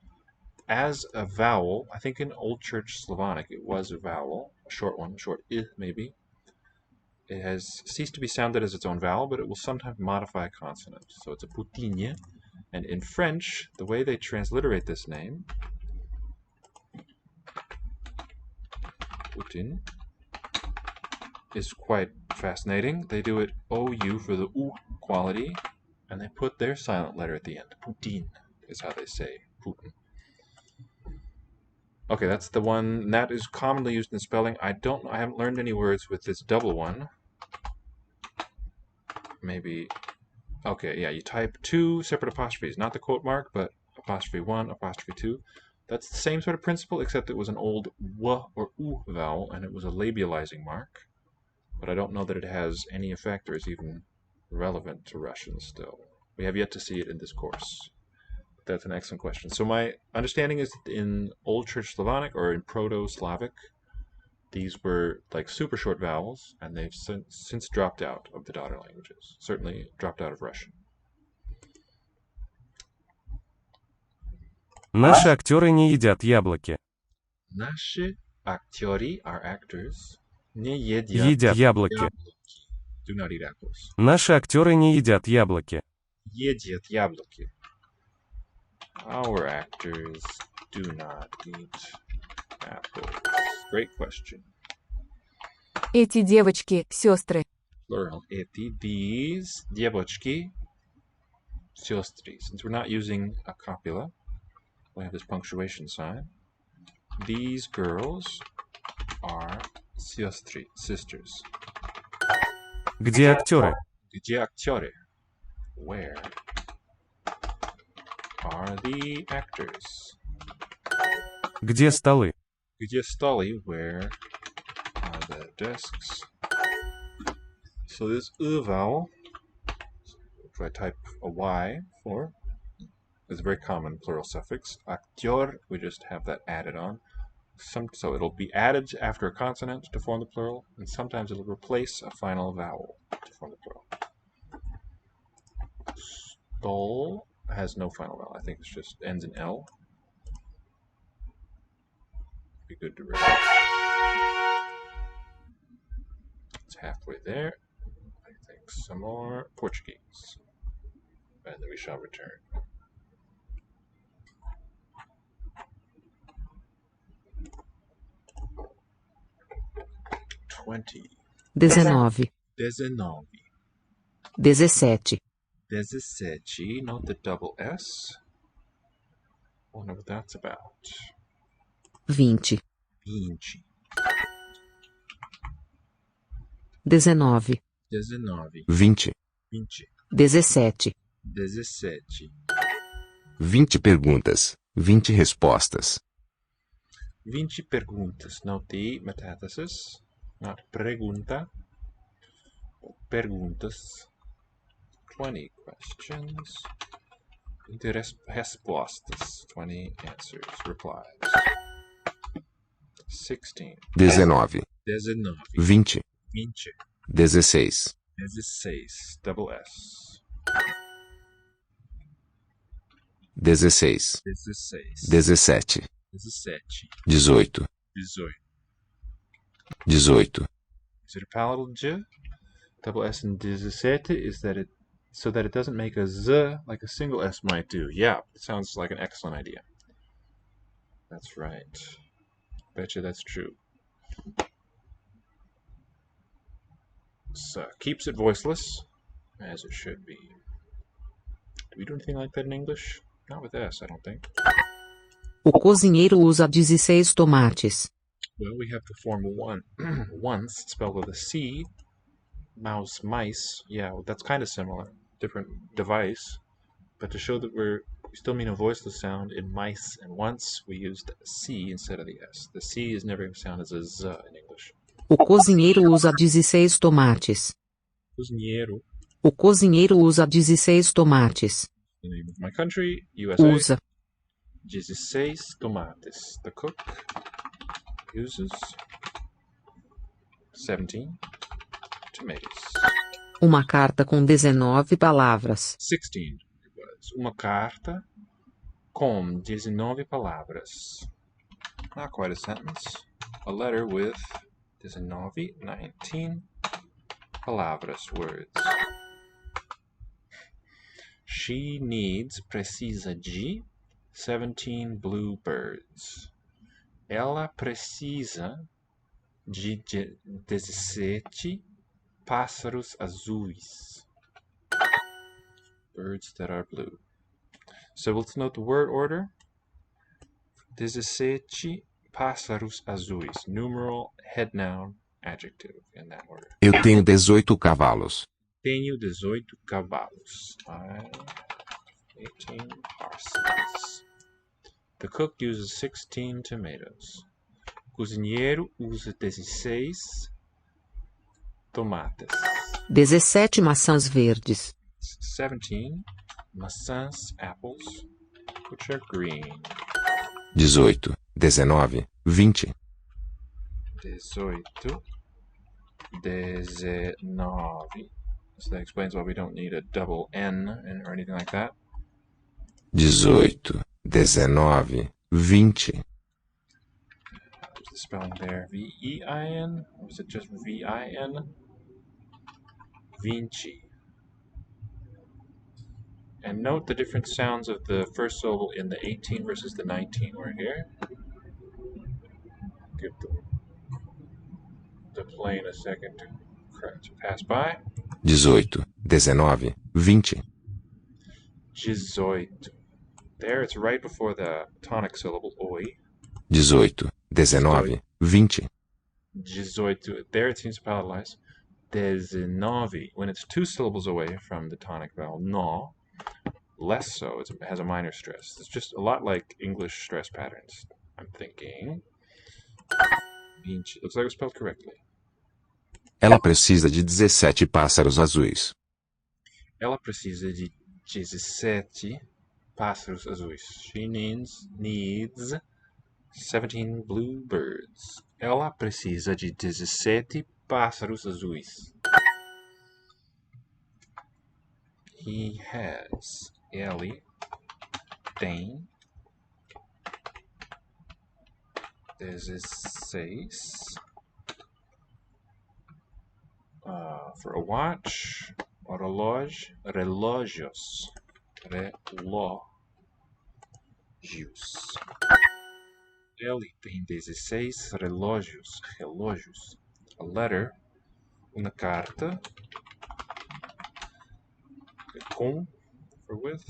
[SPEAKER 2] As a vowel, I think in Old Church Slavonic it was a vowel, a short one, a short I maybe. It has ceased to be sounded as its own vowel, but it will sometimes modify a consonant. So it's a Putinye. And in French, the way they transliterate this name, Putin, is quite fascinating. They do it OU for the U quality, and they put their silent letter at the end. Putin is how they say Putin. Okay, that's the one that is commonly used in spelling. I haven't learned any words with this double one. Maybe, okay, yeah, you type two separate apostrophes, not the quote mark, but apostrophe 1, apostrophe 2. That's the same sort of principle, except it was an old w or u vowel, and it was a labializing mark. But I don't know that it has any effect or is even relevant to Russian still. We have yet to see it in this course. That's an excellent question. So my understanding is that in Old Church Slavonic or in Proto-Slavic, these were like super short vowels, and they've since dropped out of the daughter languages. Certainly dropped out of Russian.
[SPEAKER 9] Наши актеры не едят яблоки.
[SPEAKER 2] Наши актери, our actors, не едят
[SPEAKER 9] Едят яблоки.
[SPEAKER 2] Do not eat apples.
[SPEAKER 9] Наши актеры не едят яблоки.
[SPEAKER 2] Едят яблоки. Our actors do not eat apples. Great question.
[SPEAKER 3] Эти девочки, сестры.
[SPEAKER 2] Plural. Эти, these, девочки, сестры. Since we're not using a copula, we have this punctuation sign. These girls are сестры, sisters.
[SPEAKER 9] Где актеры?
[SPEAKER 2] Где актеры? Where are the actors?
[SPEAKER 9] Где столы?
[SPEAKER 2] Где столы? Where are the desks? So this vowel, if I type a y for, is a very common plural suffix. Actor, we just have that added on. So it'll be added after a consonant to form the plural, and sometimes it'll replace a final vowel to form the plural. Stol has no final vowel. I think it's just ends in L. Be good to remember. It's halfway there. I think some more Portuguese, and then we shall return. Twenty.
[SPEAKER 1] 19,
[SPEAKER 2] 19.
[SPEAKER 1] 17,
[SPEAKER 2] 17, note the double S. Wonder what that's about.
[SPEAKER 1] 20,
[SPEAKER 2] 20.
[SPEAKER 1] 19,
[SPEAKER 2] 19.
[SPEAKER 4] 20.
[SPEAKER 2] 20.
[SPEAKER 1] 17,
[SPEAKER 2] 17.
[SPEAKER 4] 20 perguntas. 20 respostas.
[SPEAKER 2] 20 perguntas. Note the metathesis. Not pregunta, but perguntas. 20 questions. 20 respostas. 20 answers, replies. 16.
[SPEAKER 4] 19.
[SPEAKER 2] 19.
[SPEAKER 4] 20.
[SPEAKER 2] 20.
[SPEAKER 4] 16.
[SPEAKER 2] 16. Double S.
[SPEAKER 4] 16.
[SPEAKER 2] 16.
[SPEAKER 4] 17.
[SPEAKER 2] 17.
[SPEAKER 4] 18.
[SPEAKER 2] 18.
[SPEAKER 4] 18.
[SPEAKER 2] Is it a palatal J? Double S in 17 is that it so that it doesn't make a Z like a single S might do. Yeah, it sounds like an excellent idea. That's right. Betcha that's true. So keeps it voiceless, as it should be. Do we do anything like that in English? Not with S, I don't think.
[SPEAKER 1] O cozinheiro usa 16 tomates.
[SPEAKER 2] Well, we have the form one once spelled with a C. Mouse, mice. Yeah, well, that's kind of similar. Different device. But to show that we still mean a voiceless sound, in mice and once we used C instead of the S. The C is never going to sound as a Z in English.
[SPEAKER 1] O cozinheiro usa 16 tomates.
[SPEAKER 2] Cozinheiro,
[SPEAKER 1] O cozinheiro usa 16 tomates.
[SPEAKER 2] the name of my country, USA.
[SPEAKER 1] Usa.
[SPEAKER 2] 16 tomates. The cook uses 17 tomatoes.
[SPEAKER 1] Uma carta com 19 palavras.
[SPEAKER 2] 16 it was. Uma carta com 19 palavras. Not quite a sentence. A letter with 19 palavras, words. She needs, precisa de 17 bluebirds. Ela precisa de 17 pássaros azuis. Birds that are blue. So let's note the word order. 17 pássaros azuis. Numeral, head noun, adjective in that order.
[SPEAKER 4] Eu tenho 18 cavalos.
[SPEAKER 2] Tenho 18 cavalos. I have 18 horses. The cook uses 16 tomatoes. Cozinheiro usa 16 tomates.
[SPEAKER 1] 17 maçãs verdes.
[SPEAKER 2] 17 maçãs, apples, which are green.
[SPEAKER 4] 18, 19, 20.
[SPEAKER 2] 18, 19. So that explains why we don't need a double N or anything like that.
[SPEAKER 4] 18, 19, 20.
[SPEAKER 2] What's the spelling there? V-E-I-N? Or was it just V-I-N? Vinci. And note the different sounds of the first syllable in the 18 versus the 19 word here. Give the plane a second to pass by.
[SPEAKER 4] 18, 19, 20.
[SPEAKER 2] 18. There, it's right before the tonic syllable oi.
[SPEAKER 4] 18, 19, 20.
[SPEAKER 2] 18. There, it seems to palatalize. 19. When it's two syllables away from the tonic vowel no, less so. It has a minor stress. It's just a lot like English stress patterns. I'm thinking. Looks like it was spelled correctly.
[SPEAKER 4] Ela precisa de 17 pássaros azuis.
[SPEAKER 2] Ela precisa de 17 pássaros azuis. She needs 17 blue birds. Ela precisa de 17 pássaros azuis. He has. Ele tem 16. For a watch, or relógio, relógios. Relógios. Ele tem 16 relógios. Relógios. A letter, uma carta, com, for with,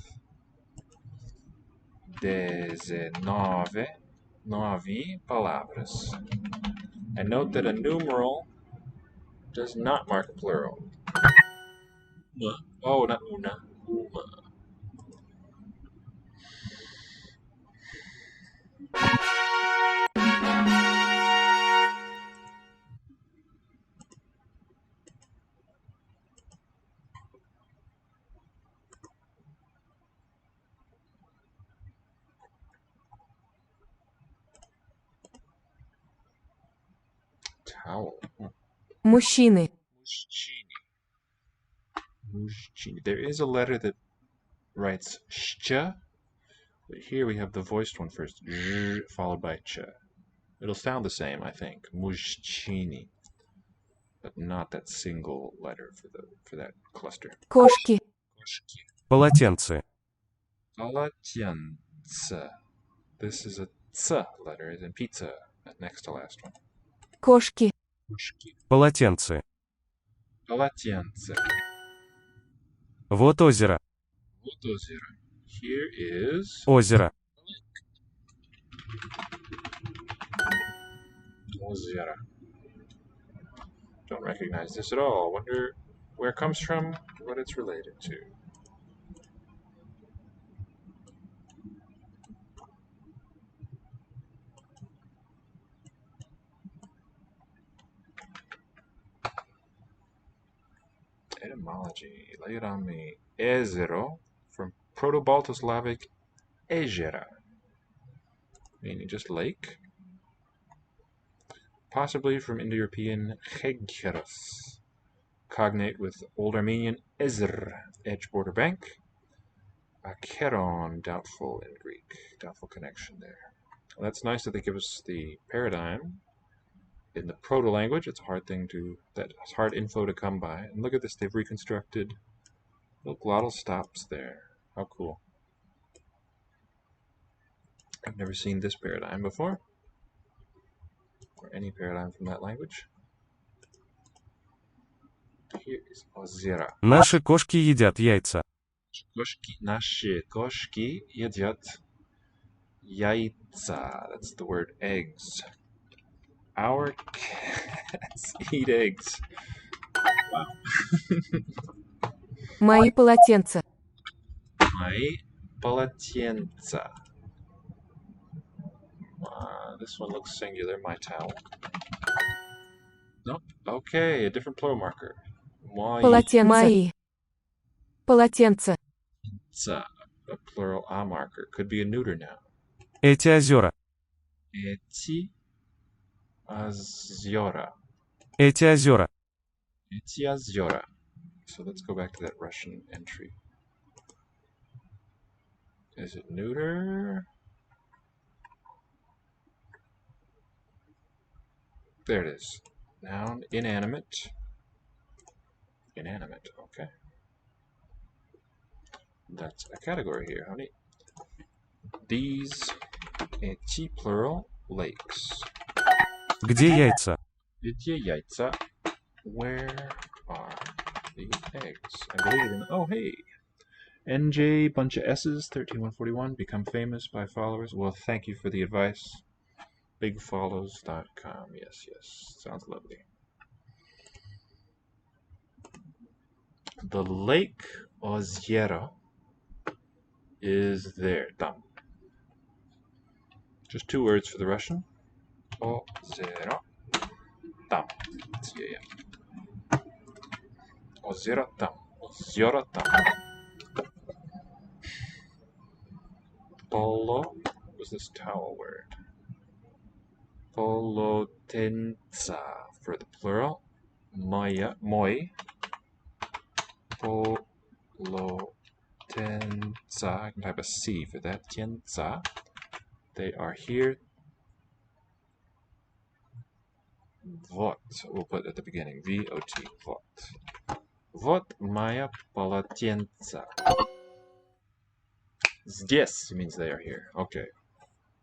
[SPEAKER 2] 19 palavras. And note that a numeral does not mark a plural. Uma. Oh, not una. Uma. Towel.
[SPEAKER 3] Мужчины.
[SPEAKER 2] Mujcini. There is a letter that writes sh, but here we have the voiced one first, followed by ch. It'll sound the same, I think. Mujcini, but not that single letter for that cluster.
[SPEAKER 3] Кошки.
[SPEAKER 9] Полотенце.
[SPEAKER 2] Полотенце. This is a ts letter, as in pizza, next to last one.
[SPEAKER 3] Кошки.
[SPEAKER 9] Полотенце.
[SPEAKER 2] Полотенце.
[SPEAKER 9] Вот озеро.
[SPEAKER 2] Вот озеро. Here is
[SPEAKER 9] Озеро.
[SPEAKER 2] озеро. Don't recognize this at all. Wonder where it comes from, what it's related to. Etymology. Lay it on me. Jezero, from Proto-Balto-Slavic Ejera, meaning just lake. Possibly from Indo-European Chegcheros, cognate with Old Armenian Ezer, edge border bank. Acheron, doubtful in Greek. Doubtful connection there. Well, that's nice that they give us the paradigm in the proto-language. It's a hard thing to, that's hard info to come by. And look at this, they've reconstructed little glottal stops there. How cool. I've never seen this paradigm before, or any paradigm from that language. Here is озера.
[SPEAKER 9] Наши кошки едят яйца.
[SPEAKER 2] Наши кошки едят яйца. That's the word eggs. Our cats eat eggs. Wow.
[SPEAKER 3] Мои полотенца.
[SPEAKER 2] Мои полотенца. This one looks singular, my towel. Nope. Okay, a different plural marker.
[SPEAKER 3] Мои. Полотенца.
[SPEAKER 2] A plural a marker. Could be a neuter noun.
[SPEAKER 9] Эти озера.
[SPEAKER 2] Эти озера.
[SPEAKER 9] Эти озера.
[SPEAKER 2] Эти озера. So let's go back to that Russian entry. Is it neuter? There it is. Noun, inanimate. Inanimate, okay. That's a category here, honey. These, эти plural, lakes.
[SPEAKER 9] Где яйца?
[SPEAKER 2] Где яйца? Where are the eggs? I believe in, oh hey! NJ, bunch of S's, 13141, become famous by followers. Well, thank you for the advice. Bigfollows.com. Yes, yes. Sounds lovely. The lake Ozera is there. Tam. Just two words for the Russian. Ozera. Tam. Yeah, yeah. Ozera tam. Ozera tam. Polo was this towel word. Polotenza for the plural. Moya, moi. Polotenza. I can type a C for that. Tienza. They are here. Vot. We'll put at the beginning. V-O-T. Vot. Vot moya polotенца. Здесь means they are here. Okay.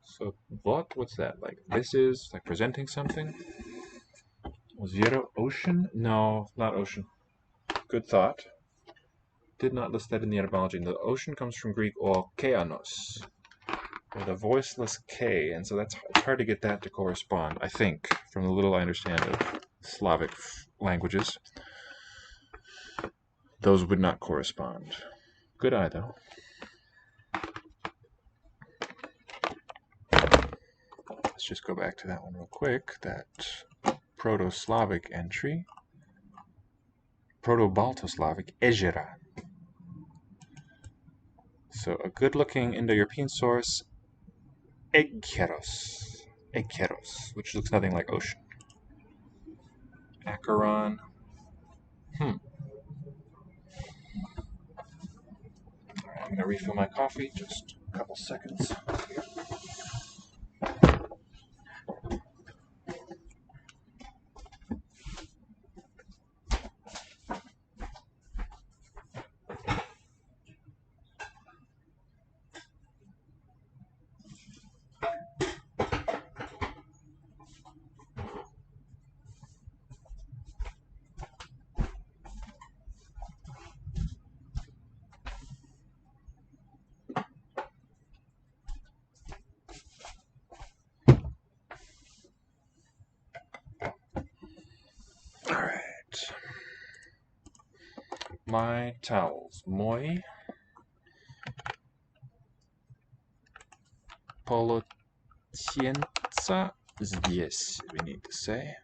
[SPEAKER 2] So, what? What's that? Like, this is like presenting something? Zero ocean? No, not ocean. Good thought. Did not list that in the etymology. The ocean comes from Greek okeanos, with a voiceless K, and so it's hard to get that to correspond, I think, from the little I understand of Slavic languages. Those would not correspond. Good eye, though. Let's just go back to that one real quick, that Proto-Slavic entry. Proto-Balto-Slavic, Ejera. So a good-looking Indo-European source, Egkeros. Egkeros, which looks nothing like ocean. Acheron. Alright, I'm going to refill my coffee, just a couple seconds. My towels. Moi polotенца здесь, we need to say.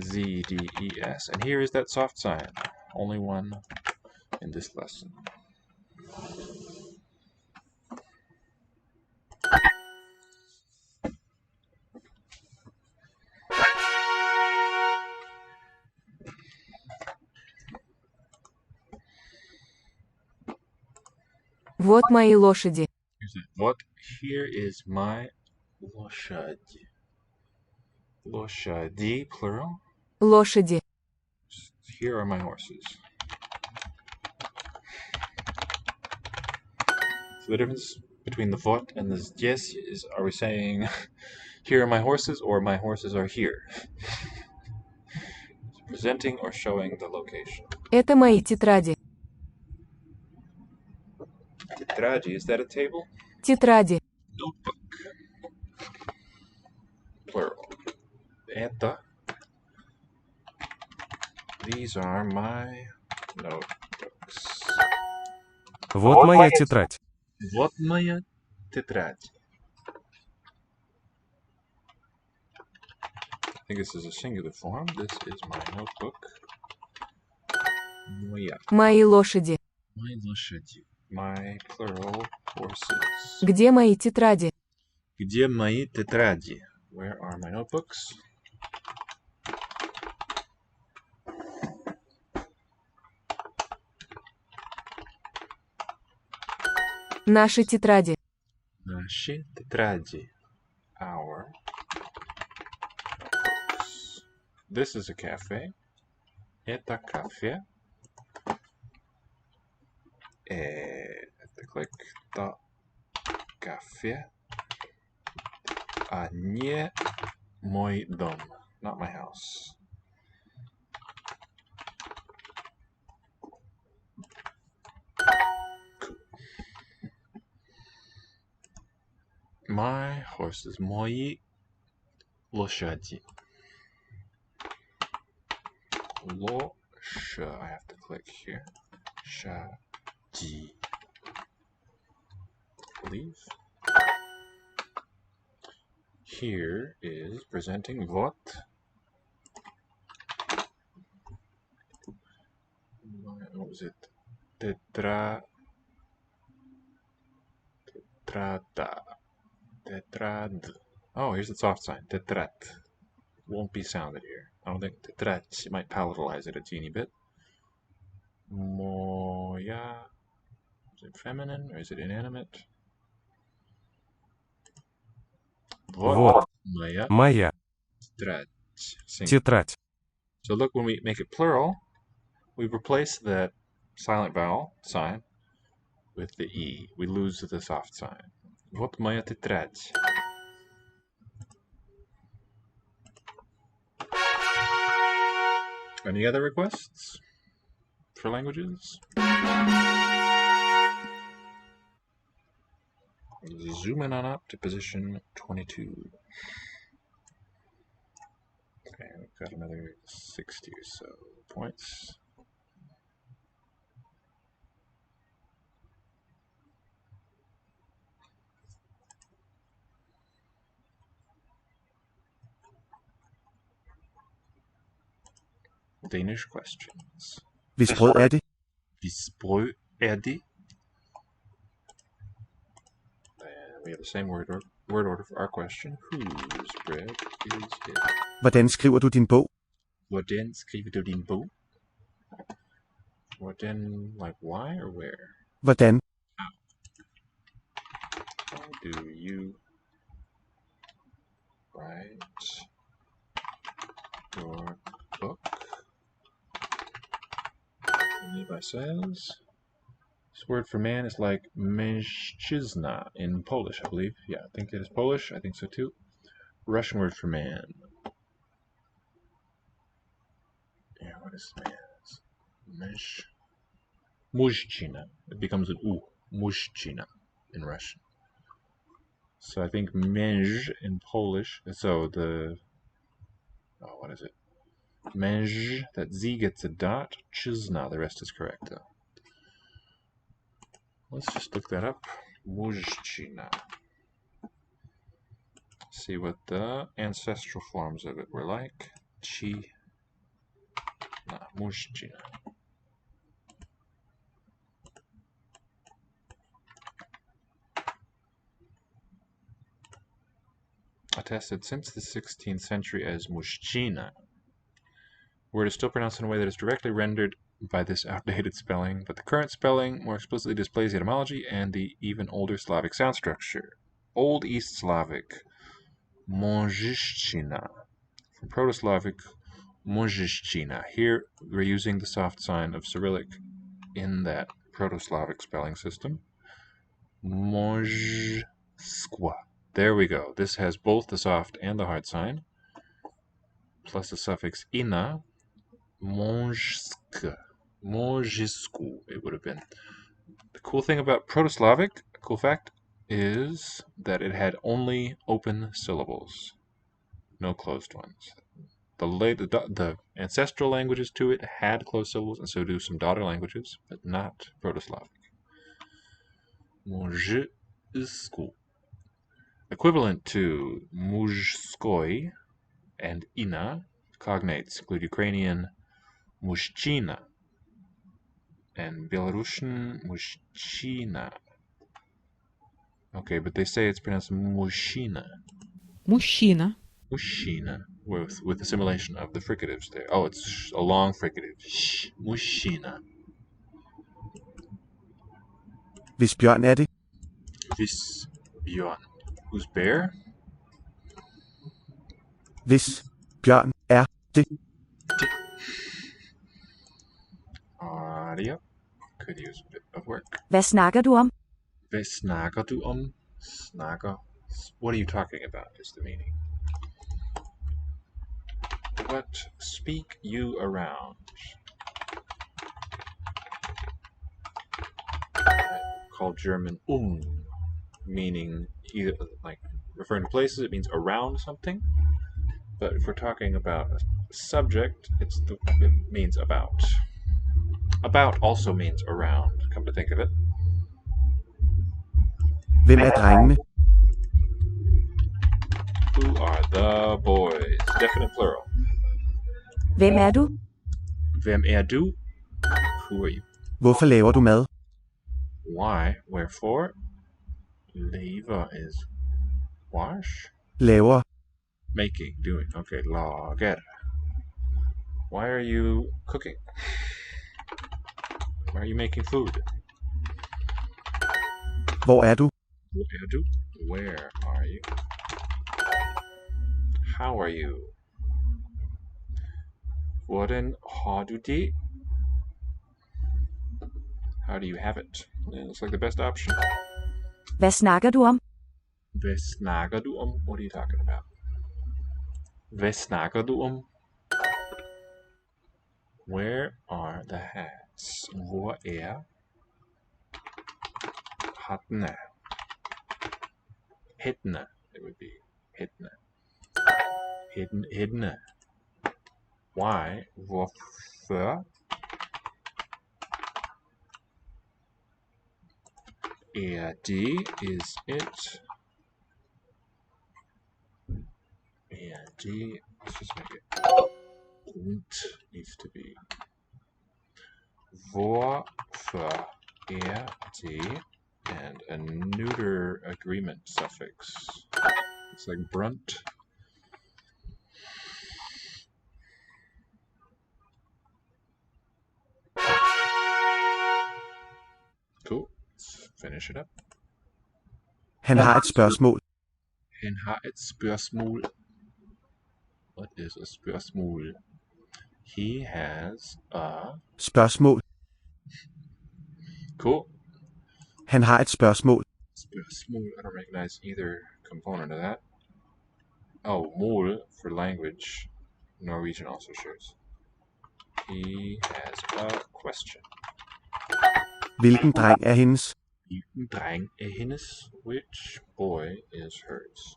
[SPEAKER 2] Z-D-E-S. And here is that soft sign. only one in this lesson.
[SPEAKER 3] Вот мои лошади.
[SPEAKER 2] Here's it. What? Here is my лошадь. Лошади, plural.
[SPEAKER 3] Лошади.
[SPEAKER 2] Here are my horses. So the difference between the вот and the здесь is, are we saying, here are my horses, or my horses are here? Presenting or showing the location.
[SPEAKER 3] Это мои тетради.
[SPEAKER 2] Тетради, is that a table?
[SPEAKER 3] Тетради.
[SPEAKER 2] Notebook. Plural. Это. These are my notebooks.
[SPEAKER 9] Вот моя тетрадь.
[SPEAKER 2] Вот моя тетрадь. I think this is a singular form. This is my notebook. Моя.
[SPEAKER 3] Мои лошади.
[SPEAKER 2] My лошади. My plural horses.
[SPEAKER 3] Где мои тетради?
[SPEAKER 2] Где мои тетради? Where are my notebooks?
[SPEAKER 3] Наши тетради.
[SPEAKER 2] Наши тетради. Our books. This is a cafe. Это кафе. Click the кафе. А не мой дом. Not my house. My horses. Мои лошади. I have to click here. Шади. Leave. Here is presenting what? What was it? Tetrada. Tetrad. Oh, here's the soft sign. Tetrat. Won't be sounded here. I don't think tetrat. You might palatalize it a teeny bit. Moya. Is it feminine or is it inanimate?
[SPEAKER 9] Вот.
[SPEAKER 2] Моя
[SPEAKER 9] Моя
[SPEAKER 2] тетрадь.
[SPEAKER 9] тетрадь.
[SPEAKER 2] So look, when we make it plural, we replace that silent vowel sign with the E. We lose the soft sign. Вот моя тетрадь. Any other requests for languages? Zooming on up to position 22. Okay, we've got another 60 or so points. Danish questions.
[SPEAKER 5] Hvis brød er det?
[SPEAKER 2] Hvis brød er det? And we have the same word order for our question. Whose bread is it?
[SPEAKER 5] Hvordan skriver du din bog?
[SPEAKER 2] Hvordan skriver du din bog? Hvordan, like why or where?
[SPEAKER 5] Hvordan?
[SPEAKER 2] How do you write your book? Levi says, this word for man is like mężczyzna in Polish, I believe. Yeah, I think it is Polish. I think so too. Russian word for man. Yeah, what is man? Mужчина. It becomes an U. Mужчина in Russian. So I think męż in Polish. So the, oh, what is it? Męż, that Z gets a dot. Czyzna, the rest is correct though. Let's just look that up. Mужчина. See what the ancestral forms of it were like. Mужчина. attested since the 16th century as mushchina. Word is still pronounced in a way that is directly rendered by this outdated spelling, but the current spelling more explicitly displays the etymology and the even older Slavic sound structure. Old East Slavic, monjishchina, from Proto-Slavic, monjishchina. Here we're using the soft sign of Cyrillic in that Proto-Slavic spelling system. Monjskwa. There we go. This has both the soft and the hard sign, plus the suffix ina. Monjsk. Monjisku, it would have been. The cool thing about Proto-Slavic, a cool fact, is that it had only open syllables, no closed ones. The ancestral languages to it had closed syllables, and so do some daughter languages, but not Proto-Slavic. Monjisku. Equivalent to muzhskoy and ina, cognates include Ukrainian mushchina and Belarusian mushchina. Okay, but they say it's pronounced mushina.
[SPEAKER 10] Мужчина.
[SPEAKER 2] Mushina, with assimilation of the fricatives there. Oh, it's a long fricative. Shh, mushina.
[SPEAKER 5] Hvis bjørn er det.
[SPEAKER 2] Vis bjørn. Who's bear?
[SPEAKER 5] Hvis bjørn er det.
[SPEAKER 2] Aria. Could use a bit of work.
[SPEAKER 6] Hvad snakker du om?
[SPEAKER 2] Hvad snakker du om? Snakker. What are you talking about is the meaning. What speak you around? Called German meaning either like referring to places, it means around something. But if we're talking about a subject, it means about. About also means around, come to think of it.
[SPEAKER 5] Hvem er drengene?
[SPEAKER 2] Who are the boys? Definite plural.
[SPEAKER 6] Hvem er du?
[SPEAKER 2] Hvem er du? Who are you?
[SPEAKER 5] Hvorfor laver du mad?
[SPEAKER 2] Why? Wherefore? Lever is wash?
[SPEAKER 5] Laver.
[SPEAKER 2] Making, doing. Okay, lager. Why are you cooking? Why are you making food?
[SPEAKER 5] Hvor er du?
[SPEAKER 2] Hvor er du? Where are you? How are you? Hvordan har du det? How do you have it? Yeah, looks like the best option.
[SPEAKER 6] Hvad snakker du om?
[SPEAKER 2] Hvad snakker du om? What are you talking about? Hvad snakker du om? Where are the hats? Hvor er hattene? Hættene, it would be. Hættene. Hættene. Why? Hvorfor? Er det? Is it? Er det? Let's just make it. Und needs to be. Hvorfor er det? And a neuter agreement suffix. It's like brunt. Cool. Let's finish it up.
[SPEAKER 5] Han har et spørgsmål.
[SPEAKER 2] Han har et spørgsmål. What is a spørgsmål? He has a
[SPEAKER 5] Spørgsmål.
[SPEAKER 2] Cool.
[SPEAKER 5] Han har et spørgsmål.
[SPEAKER 2] Spørgsmål. I don't recognize either component of that. Oh, mål for language. Norwegian also shares. He has a question.
[SPEAKER 5] Hvilken dreng er hendes?
[SPEAKER 2] Hvilken dreng er hendes? Which boy is hers?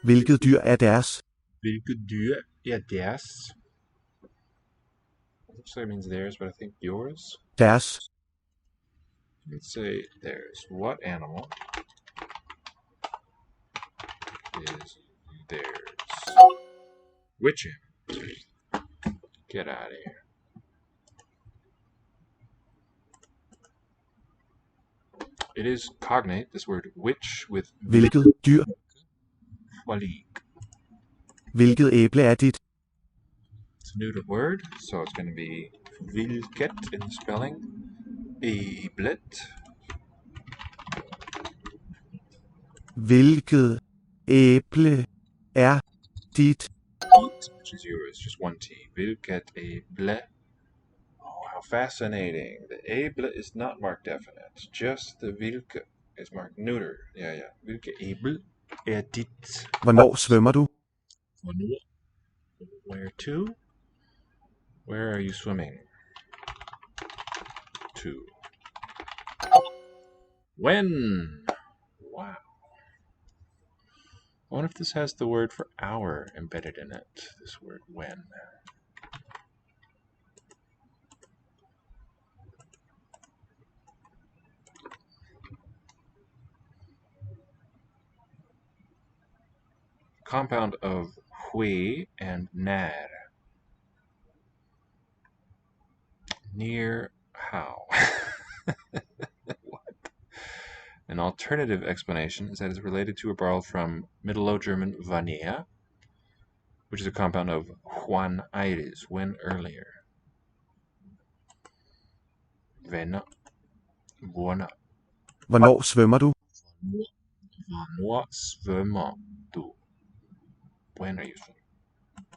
[SPEAKER 5] Hvilket dyr er deres?
[SPEAKER 2] Hvilket dyr er deres? Looks like it means theirs, but I think yours.
[SPEAKER 5] Deres.
[SPEAKER 2] Let's say theirs. What animal is theirs? Which animal? Get out of here. It is cognate, this word which, with
[SPEAKER 5] Hvilket dyr?
[SPEAKER 2] qualik.
[SPEAKER 5] Hvilket æble er dit?
[SPEAKER 2] It's a neuter word, so it's going to be vilket in the spelling. Æblet.
[SPEAKER 5] Hvilket æble er dit?
[SPEAKER 2] Which is yours, just one T. Vilket æble. Oh, how fascinating. The æble is not marked definite. Just the vilke is marked neuter. Yeah. Vilket æble er dit?
[SPEAKER 5] Hvornår svømmer du?
[SPEAKER 2] Hvornår? Where to? Where are you swimming? To. When? Wow. I wonder if this has the word for hour embedded in it. This word when. Compound of hui and nar. Near how? What? An alternative explanation is that it's related to or borrowed from Middle Low German vania, which is a compound of Juan Aires, when earlier. Vena. Buona.
[SPEAKER 5] Hvornår svømmer du?
[SPEAKER 2] Hvornår svømmer du? When are you swimming?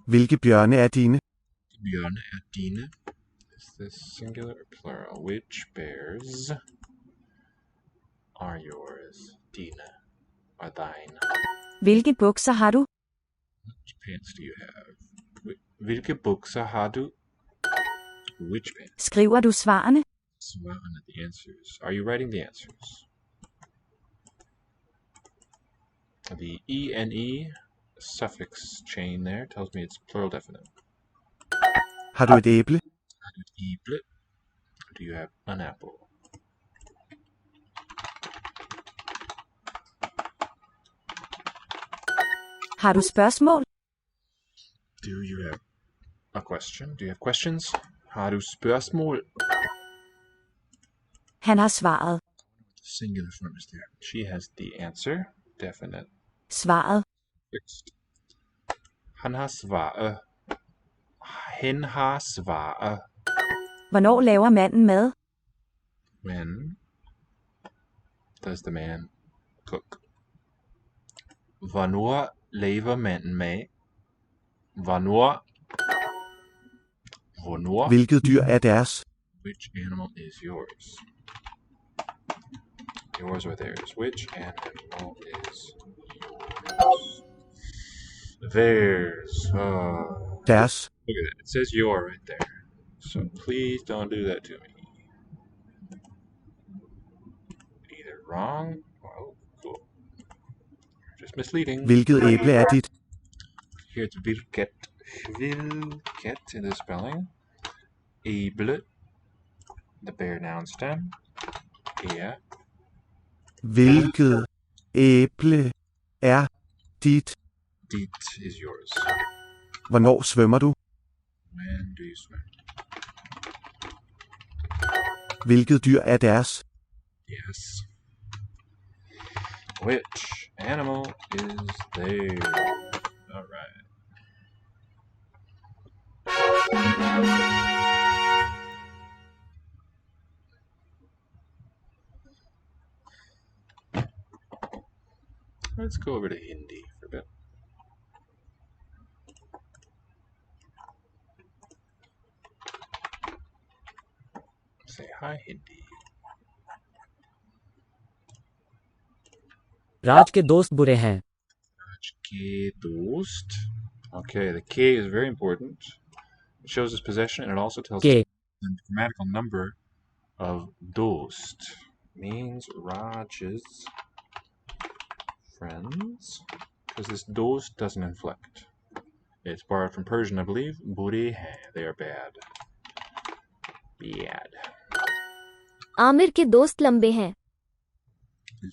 [SPEAKER 5] Hvilke bjørne er dine?
[SPEAKER 2] Bjørne er dine. Is this singular or plural? Which bears are yours? Dine. Are thine.
[SPEAKER 6] Hvilke bukser har du?
[SPEAKER 2] Which pants do you have? Hvilke bukser har du? Which pants?
[SPEAKER 6] Skriver du svarene?
[SPEAKER 2] Svarene, the answers. Are you writing the answers? The ene suffix chain there tells me it's plural definite.
[SPEAKER 5] Har du et æble?
[SPEAKER 2] Har du et æble? Do you have an apple?
[SPEAKER 6] Har du spørgsmål?
[SPEAKER 2] Do you have a question? Do you have questions? Har du spørgsmål?
[SPEAKER 6] Han har svaret.
[SPEAKER 2] Singular form is there. She has the answer. Definite.
[SPEAKER 6] Svaret.
[SPEAKER 2] Fixed. Han har svaret. Hen har svaret.
[SPEAKER 6] Hvornår laver manden mad?
[SPEAKER 2] When does the man cook? Hvornår laver manden mad? Hvornår?
[SPEAKER 5] Hvilket dyr er deres?
[SPEAKER 2] Which animal is yours? Yours or theirs? Which animal is yours? Theirs.
[SPEAKER 5] Deres.
[SPEAKER 2] Look at that. It says your right there. So please don't do that to me. Either wrong. Oh, cool. Just misleading.
[SPEAKER 5] Hvilket æble er dit?
[SPEAKER 2] Here it's vilket. Vilket in the spelling. Æble. The bare noun stem. Yeah.
[SPEAKER 5] Hvilket æble er dit?
[SPEAKER 2] Dit is yours.
[SPEAKER 5] Hvornår svømmer du?
[SPEAKER 2] When do you swim?
[SPEAKER 5] Hvilket dyr er deres?
[SPEAKER 2] Yes. Which animal is there? All right. Let's go over to Hindi for a bit. Say hi, Hindi.
[SPEAKER 11] राज के दोस्त बुरे हैं.
[SPEAKER 2] Raj ke dost. Okay, the K is very important. It shows its possession, and it also tells us the grammatical number of dost. Means Raj's friends, because this dost doesn't inflect. It's borrowed from Persian, I believe. Bure hai. They are bad. Bad.
[SPEAKER 12] Aamir के दोस्त लंबे हैं.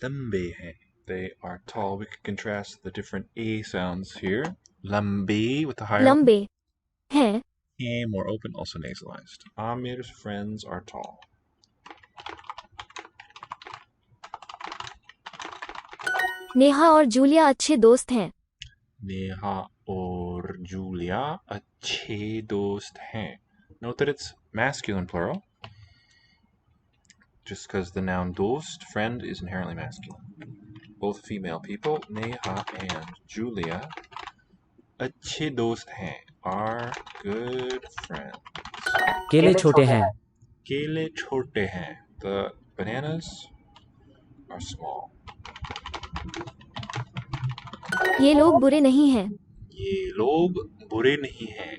[SPEAKER 2] Lambe hai. They are tall. We could contrast the different A sounds here. Lambe with the higher.
[SPEAKER 12] लंबे हैं.
[SPEAKER 2] A more open, also nasalized. Amir's friends are tall.
[SPEAKER 12] Neha और Julia अच्छे दोस्त हैं.
[SPEAKER 2] नेहा और जूलिया अच्छे दोस्त हैं. Note that it's masculine plural. Just because the noun dost, friend, is inherently masculine. Both female people, Neha and Julia, अच्छे दोस्त हैं, are good friends.
[SPEAKER 11] केले छोटे हैं.
[SPEAKER 2] केले छोटे हैं. The bananas are small.
[SPEAKER 12] ये लोग बुरे नहीं हैं.
[SPEAKER 2] ये लोग बुरे नहीं हैं.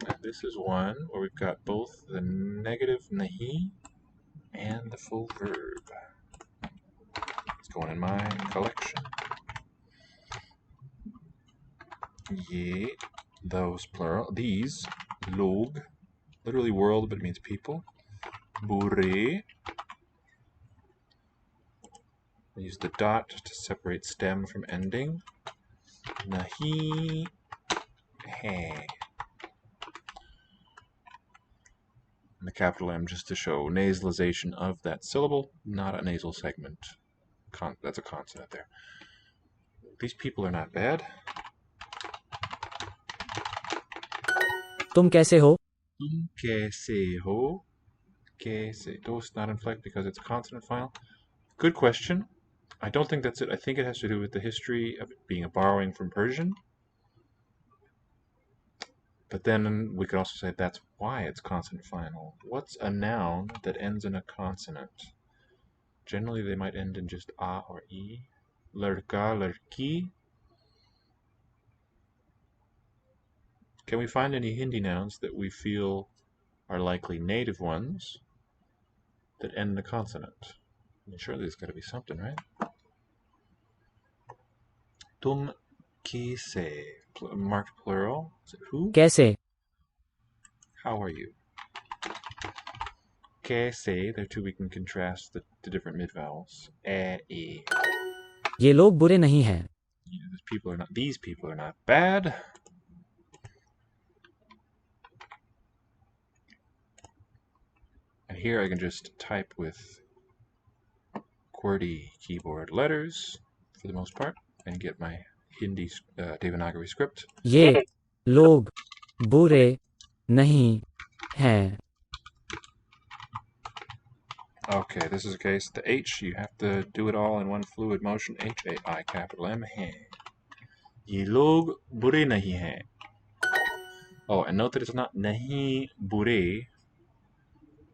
[SPEAKER 2] And this is one where we've got both the negative nahi and the full verb. It's going in my collection. Ye, those plural. These, log, literally world, but it means people. Bure. I use the dot to separate stem from ending. Nahi hai. And the capital M just to show nasalization of that syllable, not a nasal segment. That's a consonant there. These people are not bad.
[SPEAKER 11] तुम कैसे हो?
[SPEAKER 2] Tum kaise ho? Kaise. Do's not inflect because it's a consonant final. Good question. I don't think that's it. I think it has to do with the history of it being a borrowing from Persian. But then we could also say that's why it's consonant final. What's a noun that ends in a consonant? Generally, they might end in just a or e. Ladka, ladki. Can we find any Hindi nouns that we feel are likely native ones that end in a consonant? I mean, surely there's got to be something, right? Tum kaise, marked plural. Is it who?
[SPEAKER 11] कैसे?
[SPEAKER 2] How are you? Kaise, there too we can contrast the different mid-vowels. E.
[SPEAKER 11] ये लोग बुरे नहीं हैं.
[SPEAKER 2] These people are not bad. And here I can just type with QWERTY keyboard letters for the most part and get my Hindi Devanagari script.
[SPEAKER 11] ये लोग बुरे नहीं हैं.
[SPEAKER 2] Okay, this is a case. The H, you have to do it all in one fluid motion. H-A-I, capital M, hai. Ye log bure nahi hai. Oh, and note that it's not nahi bure,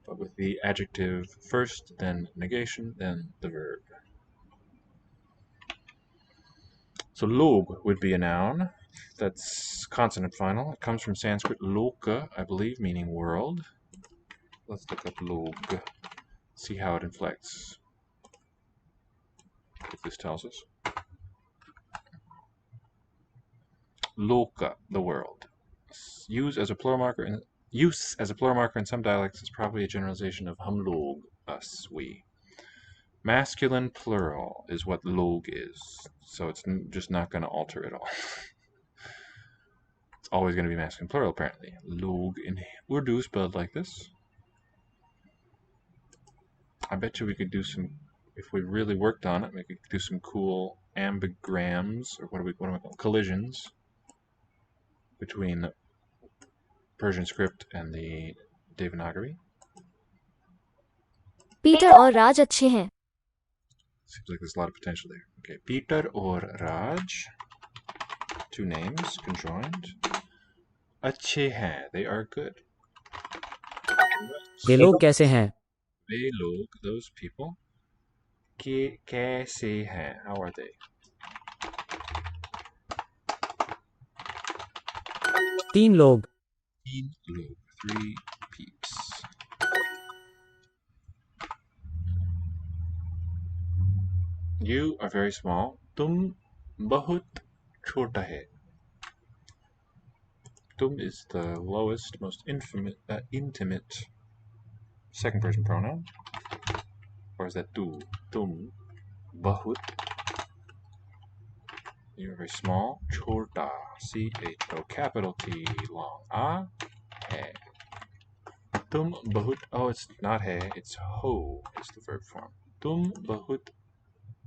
[SPEAKER 2] but with the adjective first, then negation, then the verb. So log would be a noun that's consonant final. It comes from Sanskrit loka, I believe, meaning world. Let's look up log. See how it inflects. If this tells us. Loka, the world. Use as a plural marker in some dialects is probably a generalization of hum log, us, we. Masculine plural is what log is, so it's just not going to alter at all. It's always going to be masculine plural, apparently. Log in Urdu spelled like this. I bet you we could do some, if we really worked on it, we could do some cool ambigrams, or what do we call collisions between the Persian script and the Devanagari.
[SPEAKER 12] Peter और राज अच्छे हैं.
[SPEAKER 2] Seems like there's a lot of potential there. Okay, Peter or Raj, two names conjoined. Achhe hain, they are good.
[SPEAKER 11] वे लोग कैसे हैं?
[SPEAKER 2] They log, those people. Kaise hain, how are they?
[SPEAKER 11] तीन लोग.
[SPEAKER 2] Teen log, three peeps. You are very small. Tum bahut chota hai. Tum is the lowest, most intimate second person pronoun. Or is that tu? Tum bahut. You're very small. Chota. C-H-O. Capital T. Long. A. Hai. Tum bahut. Oh, it's not hai. It's ho. It's the verb form. Tum bahut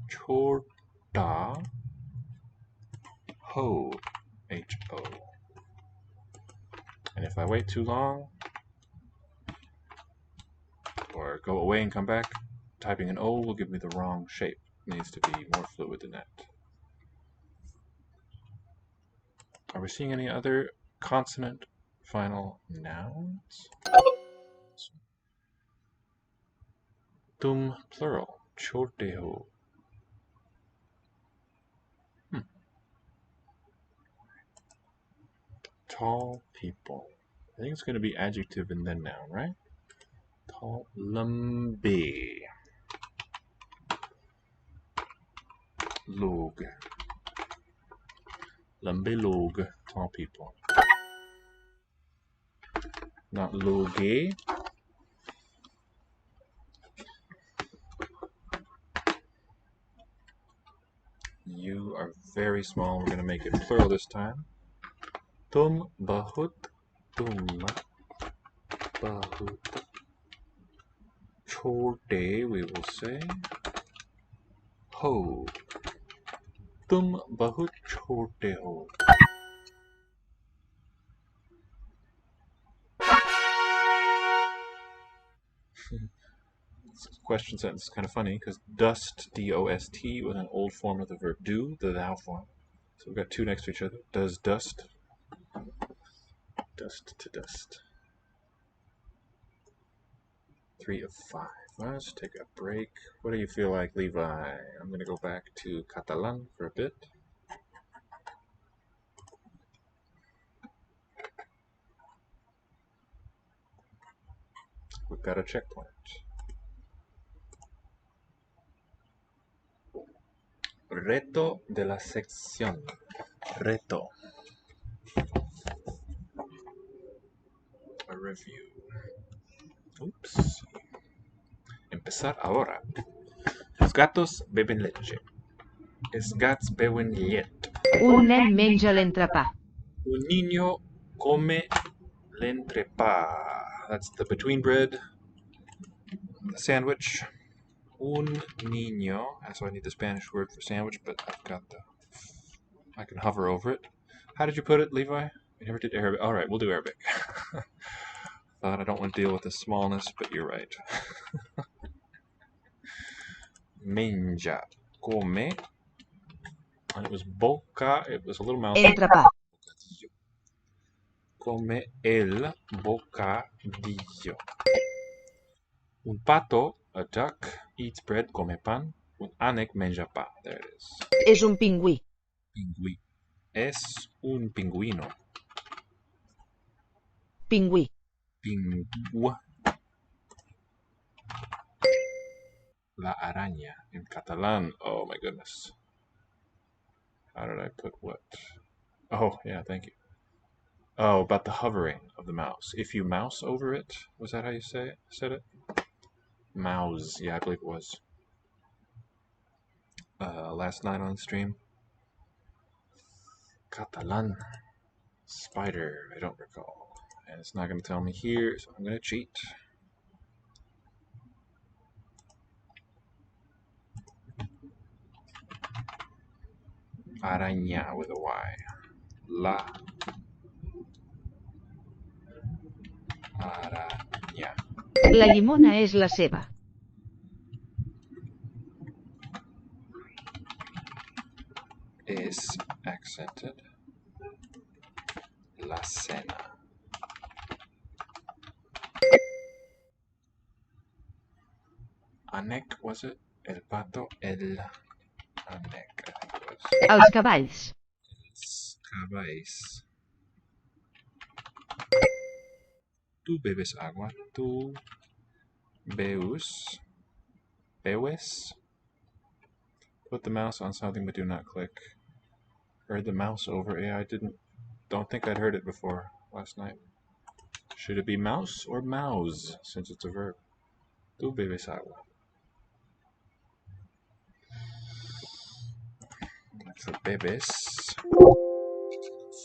[SPEAKER 2] Chota. Ho. H-O. And if I wait too long, or go away and come back, typing an O will give me the wrong shape. It needs to be more fluid than that. Are we seeing any other consonant final nouns? Tum plural. Choteho. Tall people. I think it's going to be adjective and then noun, right? Tall. Lambe. Log. Lambe log. Tall people. Not loge. You are very small. We're going to make it plural this time. Tum bahut. Tum bahut. Chote, we will say. Ho. Tum bahut chote ho. This question sentence is kind of funny because dust, D-O-S-T, was an old form of the verb do, the thou form. So we've got two next to each other. Does dust. Dust to dust. 3 of 5. Let's take a break. What do you feel like, Levi? I'm going to go back to Catalan for a bit. We've got a checkpoint. Reto de la sección. Reto. A review. Oops. Empezar ahora. Los gatos beben leche. Els gats beuen llet.
[SPEAKER 8] Un nen menja l'entrepà.
[SPEAKER 2] Un niño come l'entrepà. That's the between bread, the sandwich. Un niño. So I need the Spanish word for sandwich, but I've got I can hover over it. How did you put it, Levi? We never did Arabic. All right, we'll do Arabic. Thought I don't want to deal with the smallness, but you're right. Menja. Come. And it was boca. It was a little mouth.
[SPEAKER 7] Entrapà.
[SPEAKER 2] Come el bocadillo. Un pato, a duck, eats bread, come pan. Un ànec menja pa. There it is.
[SPEAKER 7] És un pingüí.
[SPEAKER 2] Pingüí. Es un pingüino.
[SPEAKER 7] Pingüí.
[SPEAKER 2] Pingüe. La araña in Catalan. Oh my goodness. How did I put what? Oh, yeah, thank you. Oh, about the hovering of the mouse. If you mouse over it, was that how you said it? Mouse, yeah, I believe it was. Last night on stream. Catalan. Spider, I don't recall. And it's not going to tell me here, so I'm going to cheat. Araña with a Y. La araña.
[SPEAKER 8] La llimona és la seva.
[SPEAKER 2] Is accented. La cena. Ànec, was it? El pato, el ànec, I think it was.
[SPEAKER 8] Els cavalls.
[SPEAKER 2] Els cavalls. Tu bebes agua. Tu beus. Beues. Put the mouse on something but do not click. Heard the mouse over. Yeah, don't think I'd heard it before last night. Should it be mouse or mouse since it's a verb? Tu bebes agua. Look for bebes.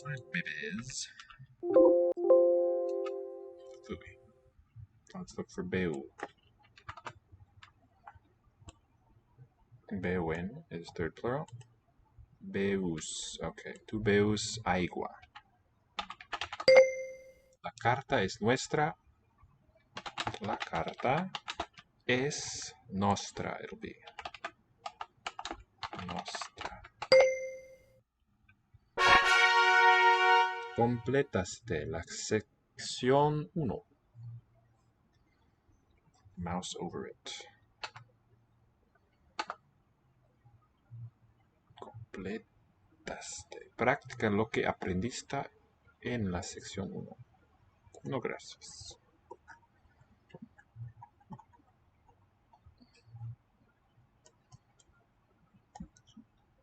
[SPEAKER 2] Find bebes. Fui. Let's look for beu. Beben is third plural. Beus. Okay. Tu beus agua. La carta es nuestra. La carta es nostra. It'll be nostra. Completaste la sección 1. Mouse over it. Completaste. Practica lo que aprendiste en la sección 1. No, gracias.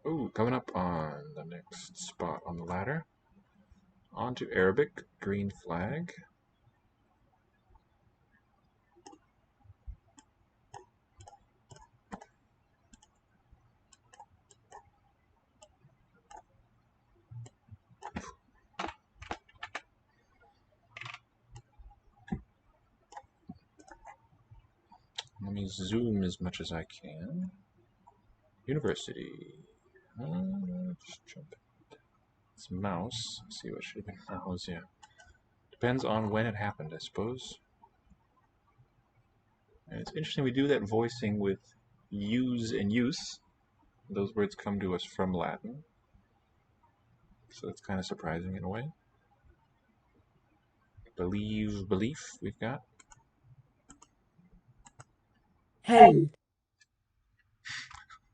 [SPEAKER 2] Ooh, coming up on the next spot on the ladder. On to Arabic, green flag. Let me zoom as much as I can. University. Just jump. It's mouse. Let's see what should have been mouse, yeah. Depends on when it happened, I suppose. And it's interesting we do that voicing with use and use. Those words come to us from Latin. So it's kind of surprising in a way. Believe, belief, we've got.
[SPEAKER 10] هل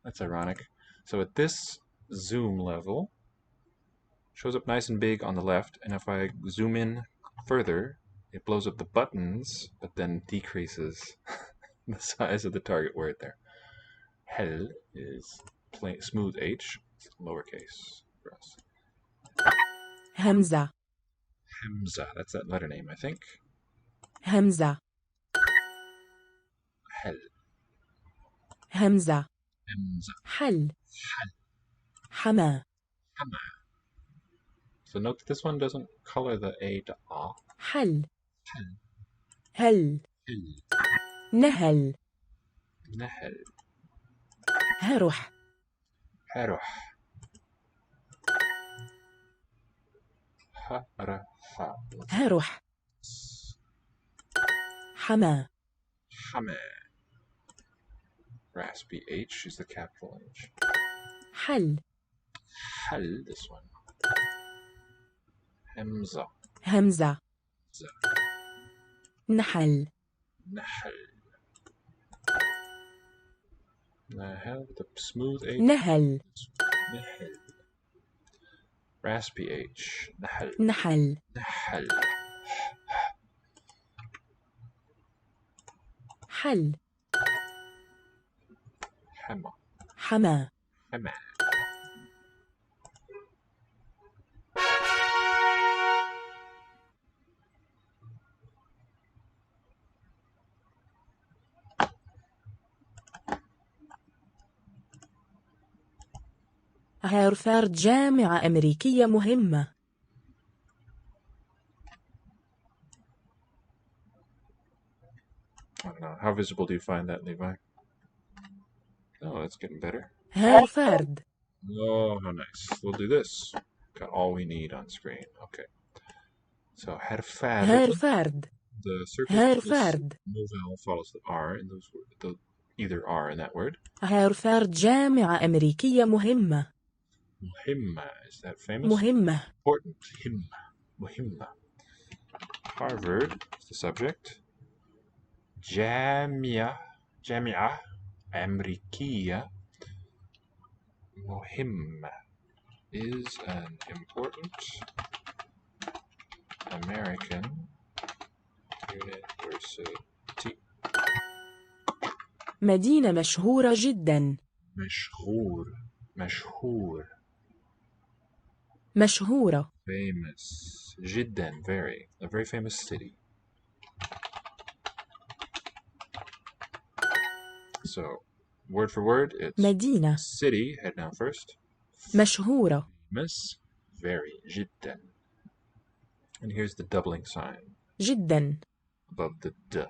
[SPEAKER 2] That's ironic. So at this zoom level, shows up nice and big on the left, and if I zoom in further, it blows up the buttons, but then decreases the size of the target word there. Hel is plain, smooth H, lowercase for us.
[SPEAKER 10] همزة
[SPEAKER 2] Hamza, that's that letter name, I think.
[SPEAKER 10] همزة
[SPEAKER 2] Hel.
[SPEAKER 10] همزة
[SPEAKER 2] Hamza.
[SPEAKER 10] حل
[SPEAKER 2] Hal.
[SPEAKER 10] حما
[SPEAKER 2] Hama. So note that this one doesn't color the A to A.
[SPEAKER 10] حل
[SPEAKER 2] Hel.
[SPEAKER 10] هل
[SPEAKER 2] Hel.
[SPEAKER 10] نهل
[SPEAKER 2] Nahel.
[SPEAKER 10] هرح
[SPEAKER 2] Haruh. Ha-ra-ha.
[SPEAKER 10] هرح حما
[SPEAKER 2] Hame. Raspy H is the capital H.
[SPEAKER 10] حل
[SPEAKER 2] Hal, this one. Hamza.
[SPEAKER 10] همزة
[SPEAKER 2] Z.
[SPEAKER 10] نحل
[SPEAKER 2] Nahal. Nahal with a smooth H.
[SPEAKER 10] نهل
[SPEAKER 2] Nahal. Raspy H. Nahal.
[SPEAKER 10] نحل
[SPEAKER 2] Nahal.
[SPEAKER 10] حل
[SPEAKER 2] Hama.
[SPEAKER 10] حما
[SPEAKER 2] Hama.
[SPEAKER 10] هارفارد جامعة أمريكية مهمة.
[SPEAKER 2] I don't know. How visible do you find that, Levi? Oh, that's getting better.
[SPEAKER 10] هارفارد.
[SPEAKER 2] Oh, how nice. We'll do this. Got all we need on screen. Okay. So, Harfard.
[SPEAKER 10] هارفارد.
[SPEAKER 2] The circle
[SPEAKER 10] هارفارد.
[SPEAKER 2] no vowel follows the R in those the either R in that word.
[SPEAKER 10] هارفارد جامعة أمريكية مهمة.
[SPEAKER 2] Muhimma, is that famous?
[SPEAKER 10] مهمة.
[SPEAKER 2] Important. Himma. Muhimma. Harvard is the subject. Jamia Amrikiya Muhimma is an important American university.
[SPEAKER 10] مدينة مشهورة جدا. مشهورة.
[SPEAKER 2] Famous. جدا, very. A very famous city. So, word for word, it's
[SPEAKER 10] مدينة.
[SPEAKER 2] city, head down first.
[SPEAKER 10] مشهورة.
[SPEAKER 2] Famous, very. جدا. And here's the doubling sign.
[SPEAKER 10] جدا.
[SPEAKER 2] Above the D.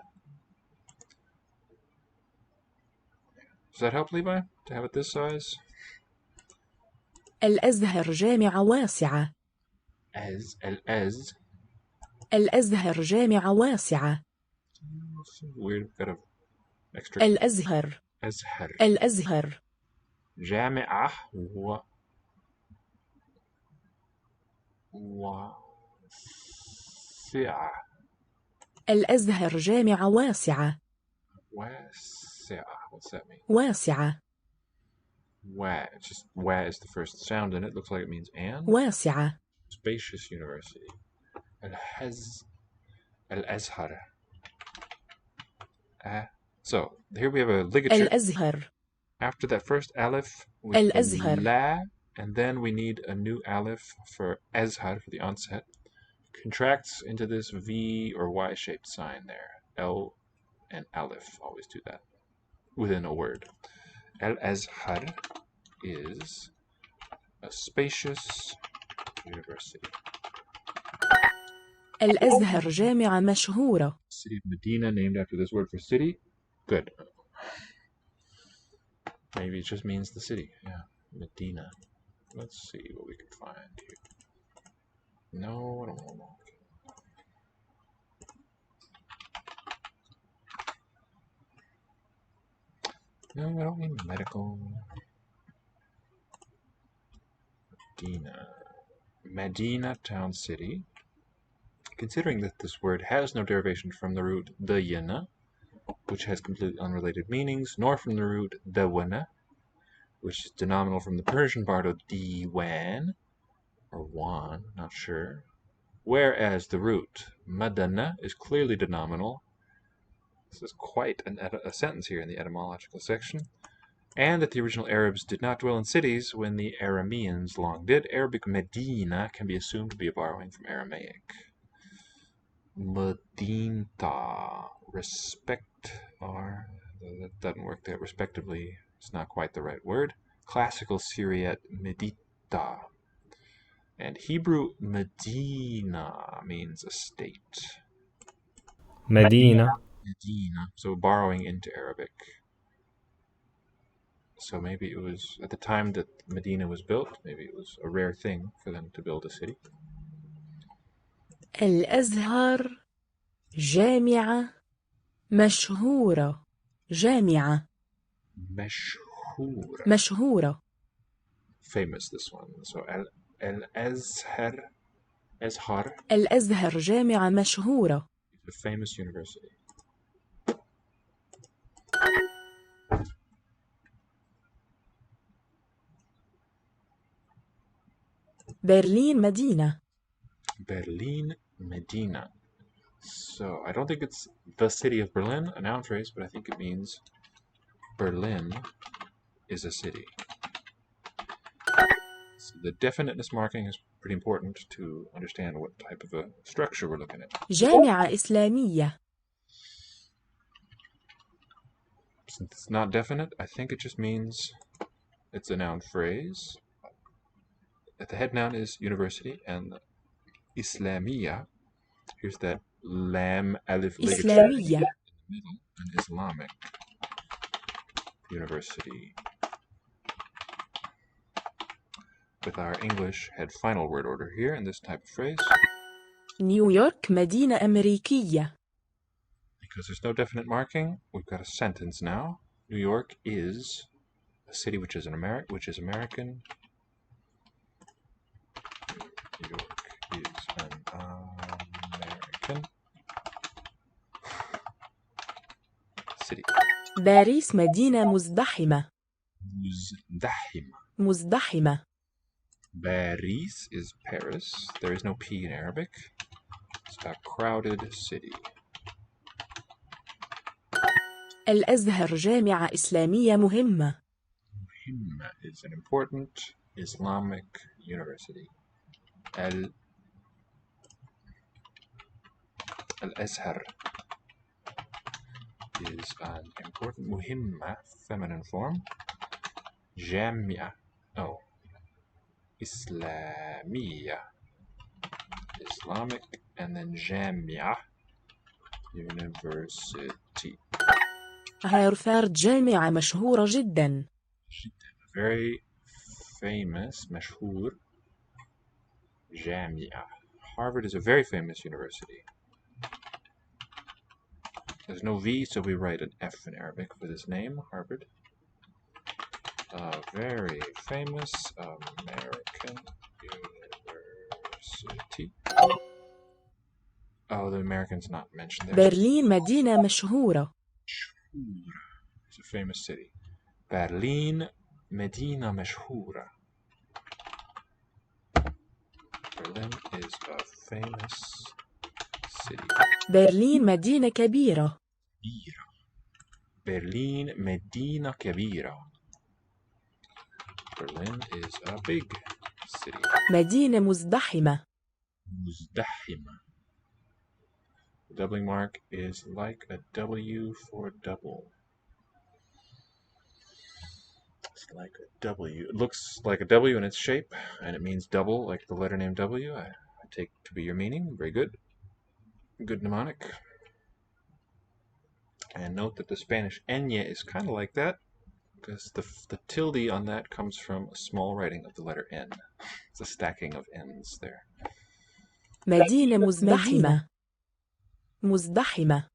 [SPEAKER 2] Does that help, Levi, to have it this size?
[SPEAKER 10] الأزهر جامعة واسعة. الأزهر جامعة واسعة.
[SPEAKER 2] Weird, got an extra.
[SPEAKER 10] الأزهر. الأزهر.
[SPEAKER 2] جامعة واسعة.
[SPEAKER 10] الأزهر جامعة واسعة.
[SPEAKER 2] واسعة. What's that mean?
[SPEAKER 10] واسعة.
[SPEAKER 2] It's just wa is the first sound in it. Looks like it means and.
[SPEAKER 10] واسعة.
[SPEAKER 2] Spacious university. Al-Azhar. So here we have a ligature.
[SPEAKER 10] الأزهر.
[SPEAKER 2] After that first aleph with
[SPEAKER 10] الأزهر.
[SPEAKER 2] la, and then we need a new aleph for azhar for the onset. Contracts into this V or Y-shaped sign there. L and aleph always do that within a word. Al-Azhar is a spacious university.
[SPEAKER 10] الأزهر جامعة مشهورة.
[SPEAKER 2] City of Medina named after this word for city. Good. Maybe it just means the city. Yeah, Medina. Let's see what we can find here. No, I don't know. No, I don't mean medical. Medina town city. Considering that this word has no derivation from the root dayana, which has completely unrelated meanings, nor from the root dawana, which is denominal from the Persian bardo diwan, or wan, not sure, whereas the root madana is clearly denominal. This is quite a sentence here in the etymological section. And that the original Arabs did not dwell in cities when the Arameans long did. Arabic Medina can be assumed to be a borrowing from Aramaic. Medinta, respect, or that doesn't work there. Respectively, it's not quite the right word. Classical Syriac Medita. And Hebrew Medina means a state.
[SPEAKER 9] Medina.
[SPEAKER 2] Medina, so borrowing into Arabic. So maybe it was, at the time that Medina was built, maybe it was a rare thing for them to build a city.
[SPEAKER 10] الأزهر جامعة مشهورة. جامعة. مشهورة.
[SPEAKER 2] Famous, this one. So Al-Azhar.
[SPEAKER 10] الأزهر جامعة مشهورة.
[SPEAKER 2] It's a famous university.
[SPEAKER 10] برلين مدينة.
[SPEAKER 2] Berlin, Medina. So I don't think it's the city of Berlin, a noun phrase, but I think it means Berlin is a city. So the definiteness marking is pretty important to understand what type of a structure we're looking at.
[SPEAKER 10] جامعة إسلامية.
[SPEAKER 2] Since it's not definite, I think it just means it's a noun phrase. The head noun is university, and Islamiyya, here's that lam alif ligature in the middle, an Islamic university. With our English head final word order here in this type of phrase.
[SPEAKER 10] نيويورك مدينة أمريكية.
[SPEAKER 2] Because there's no definite marking, we've got a sentence now. New York is a city which is American. New York is an American city.
[SPEAKER 10] باريس مدينة مزدحمة.
[SPEAKER 2] مزدحمة. Paris is Paris. There is no P in Arabic. It's a crowded city.
[SPEAKER 10] الأزهر جامعة إسلامية مهمة.
[SPEAKER 2] مهمة is an important Islamic university. Al-Azhar is an important muhimma, feminine form. Jamia, Islamiyya, Islamic, and then Jamia, university.
[SPEAKER 10] هارفارد جامعة مشهورة جدا.
[SPEAKER 2] Very famous, مشهور. جامعة. Harvard is a very famous university. There's no V, so we write an F in Arabic for this name, Harvard. A very famous American university. Oh, the American's not mentioned there.
[SPEAKER 10] برلين مدينة مشهورة.
[SPEAKER 2] It's a famous city. Berlin, مدينة مشهورة. Berlin is a famous city.
[SPEAKER 10] برلين مدينة كبيرة.
[SPEAKER 2] Berlin, مدينة كبيرة. Berlin is a big city.
[SPEAKER 10] مدينة مزدحمة.
[SPEAKER 2] مزدحمة. The doubling mark is like a W for double. It's like a W. It looks like a W in its shape, and it means double, like the letter name W. I take to be your meaning. Very good. Good mnemonic. And note that the Spanish ñ is kind of like that, because the tilde on that comes from a small writing of the letter N. It's a stacking of N's there.
[SPEAKER 10] مدينة مزدحمة. مزدحمة.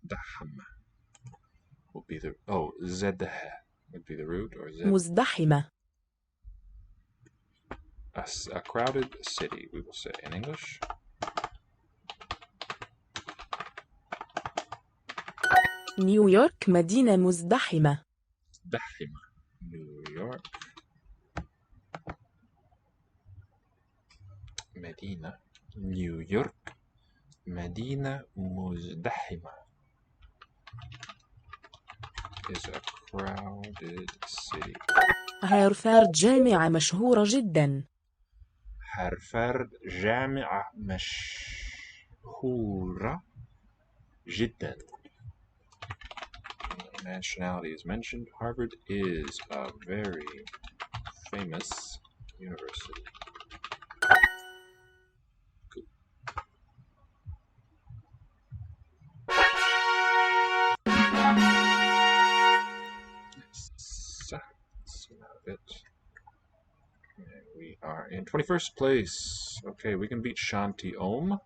[SPEAKER 2] Dahama will be the zedh would be the root, or zed.
[SPEAKER 10] مزدحمة.
[SPEAKER 2] A crowded city, we will say in English.
[SPEAKER 10] نيويورك مدينة مزدحمة.
[SPEAKER 2] مزدحمة. نيويورك. مدينة. نيويورك. مدينة مزدحمة. Is a crowded city.
[SPEAKER 10] هارفارد جامعة مشهورة جدا.
[SPEAKER 2] هارفارد جامعة مشهورة جدا. Nationality is mentioned. Harvard is a very famous university. Good. So, we are in 21st place. Okay, we can beat Shanti Om.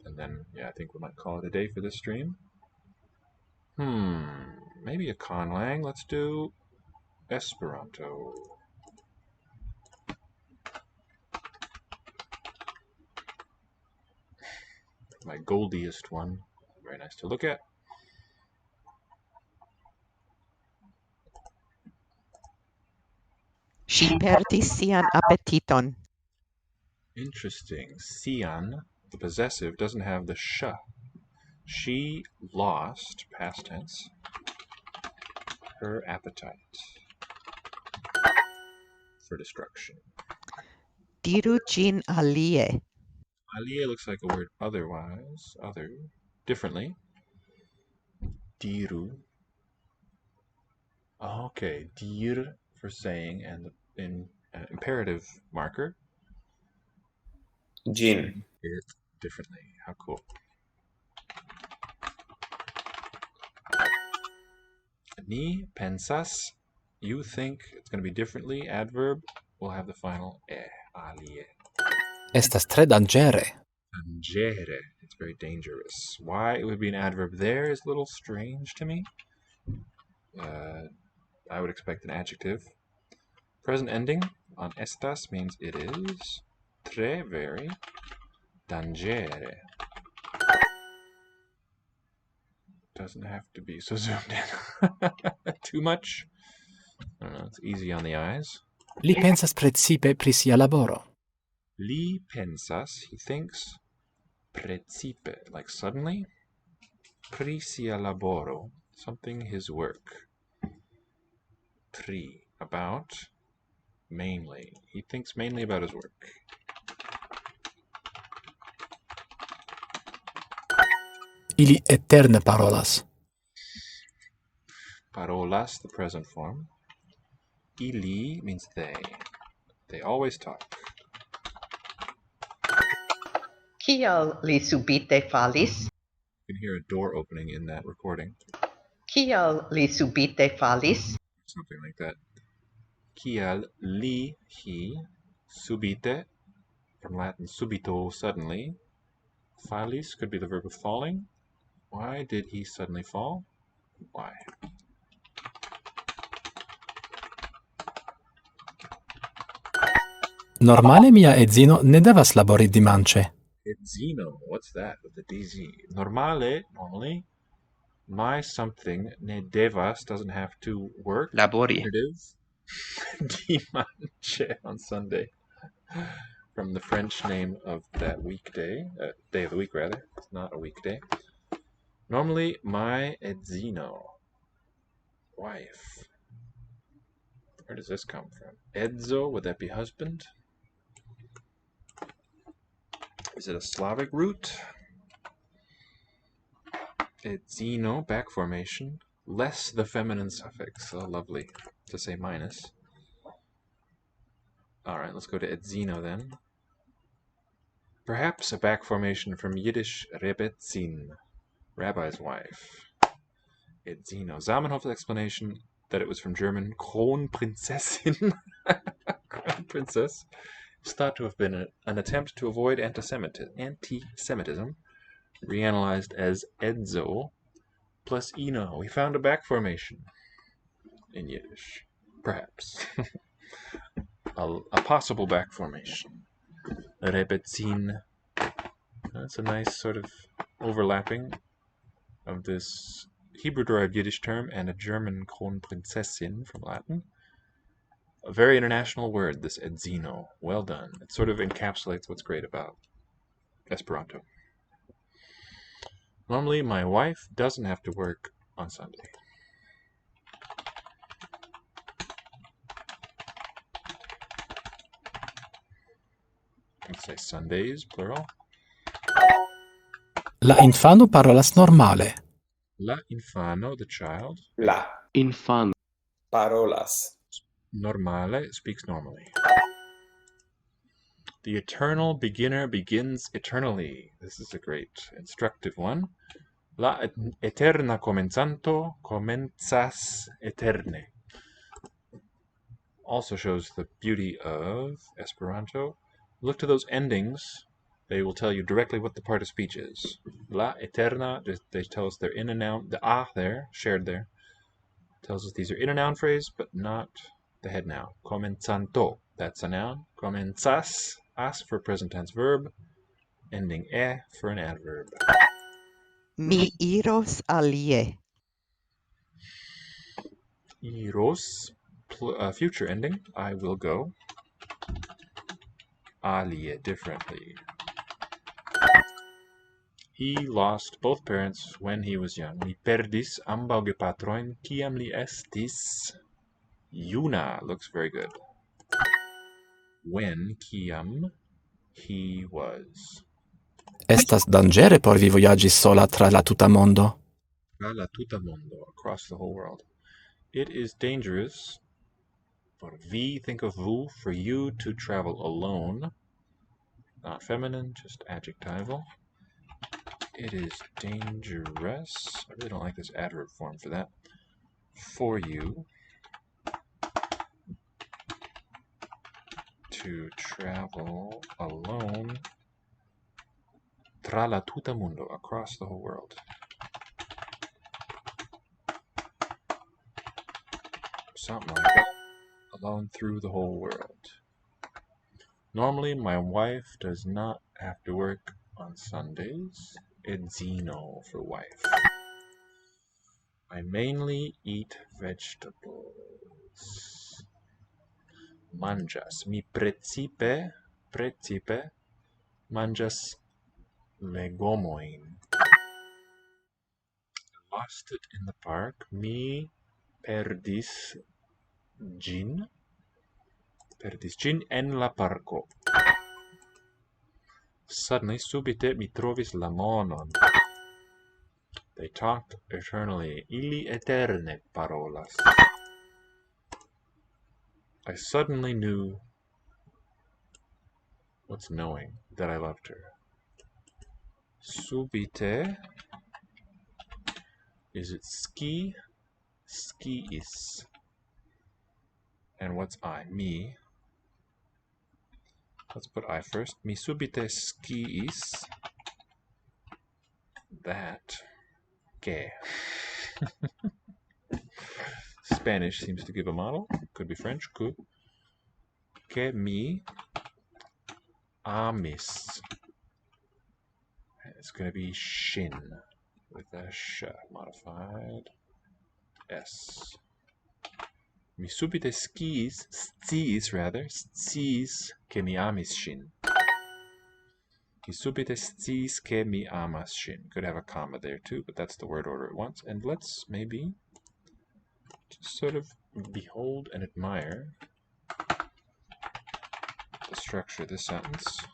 [SPEAKER 2] And then, yeah, I think we might call it a day for this stream. Maybe a conlang. Let's do Esperanto. My goldiest one. Very nice to look at.
[SPEAKER 13] Ŝi perdis sian apetiton.
[SPEAKER 2] Interesting. Sian, the possessive, doesn't have the sh. She lost, past tense, her appetite for destruction.
[SPEAKER 13] Diru ĝin alie.
[SPEAKER 2] Alie looks like a word otherwise, other, differently. Diru. Okay, dir for saying, and in imperative marker.
[SPEAKER 9] Gin.
[SPEAKER 2] It differently. How cool. Ni pensas, you think it's going to be differently. Adverb will have the final alie.
[SPEAKER 14] Estas tre danĝere.
[SPEAKER 2] Danĝere. It's very dangerous. Why it would be an adverb there is a little strange to me. I would expect an adjective. Present ending on estas means it is. Tre, very. Danĝere. Doesn't have to be so zoomed in. Too much? I don't know, it's easy on the eyes.
[SPEAKER 14] Li pensas precipe pri sia laboro.
[SPEAKER 2] Li pensas, he thinks, precipe, like suddenly, pri sia laboro, something his work. Pri, about, mainly. He thinks mainly about his work.
[SPEAKER 14] Ili eterne parolas.
[SPEAKER 2] Parolas, the present form. Ili means they. They always talk.
[SPEAKER 13] Kial li subite falis?
[SPEAKER 2] You can hear a door opening in that recording.
[SPEAKER 13] Kial li subite falis?
[SPEAKER 2] Something like that. Kial li, he, subite, from Latin subito, suddenly. Falis could be the verb of falling. Why did he suddenly fall? Why?
[SPEAKER 14] Normale mia edzino ne devas labori dimanĉe.
[SPEAKER 2] Edzino, what's that with the DZ? Normally, my something ne devas doesn't have to work.
[SPEAKER 15] Labori.
[SPEAKER 2] Infinitive. Dimanche on Sunday. From the French name of that weekday, day of the week rather. It's not a weekday. Normally, my edzino, wife. Where does this come from? Edzo, would that be husband? Is it a Slavic root? Edzino, back formation. Less the feminine suffix. Oh, lovely. To say minus. Alright, let's go to edzino then. Perhaps a back formation from Yiddish Rebetzin, rabbi's wife. Edzino. Zamenhof's explanation that it was from German Kronprinzessin, Crown Princess, is thought to have been an attempt to avoid anti-Semitism, reanalyzed as edzo plus ino. We found a back formation in Yiddish, perhaps. a possible back formation. Rebetzin. That's a nice sort of overlapping of this Hebrew-derived Yiddish term and a German Kronprinzessin from Latin. A very international word, this edzino. Well done. It sort of encapsulates what's great about Esperanto. Normally, my wife doesn't have to work on Sunday. Let's say Sundays, plural.
[SPEAKER 14] La infano parolas normale.
[SPEAKER 2] La infano, the child.
[SPEAKER 16] La infano parolas
[SPEAKER 2] Normale, speaks normally. The eternal beginner begins eternally. This is a great instructive one. La eterna comenzanto comenzas eterne. Also shows the beauty of Esperanto. Look to those endings. They will tell you directly what the part of speech is. La eterna, they tell us they're in a noun. The a there, shared there, tells us these are in a noun phrase, but not the head noun. Comenzanto, that's a noun. Comenzas, as for present tense verb. Ending e for an adverb.
[SPEAKER 13] Mi iros alie.
[SPEAKER 2] Iros, future ending. I will go. Alie, differently. He lost both parents when he was young. Mi perdis ambaŭ gepatrojn kiam li estis juna. Looks very good. When, kiam, he was.
[SPEAKER 14] Estas danĝere por vi vojaĝi sola tra la tuta mondo.
[SPEAKER 2] Tra la tuta mondo, across the whole world. It is dangerous, for vi, think of vous, for you to travel alone. Not feminine, just adjectival. It is dangerous. I really don't like this adverb form for that. For you to travel alone tra la tuta mundo, across the whole world. Something like that. Alone through the whole world. Normally, my wife does not have to work on Sundays. Edzino for wife. I mainly eat vegetables. Manĝas. Mi precipe manĝas legomojn. Lost it in the park. Mi perdis ĝin. Perdis ĝin en la parko. Suddenly, subite, mi trovis la monon. They talked eternally. Ili eterne parolas. I suddenly knew. What's knowing? That I loved her. Subite. Is it ski skiis. And what's I? Me. Let's put I first. Mi subite skiis. That. Que. Spanish seems to give a model. Could be French. Que mi amis. It's going to be shin with a sh modified s. Mi subite sciis que mi amis shin. Mi subite sciis que mi amas shin. Could have a comma there too, but that's the word order it wants. And let's maybe just sort of behold and admire the structure of this sentence.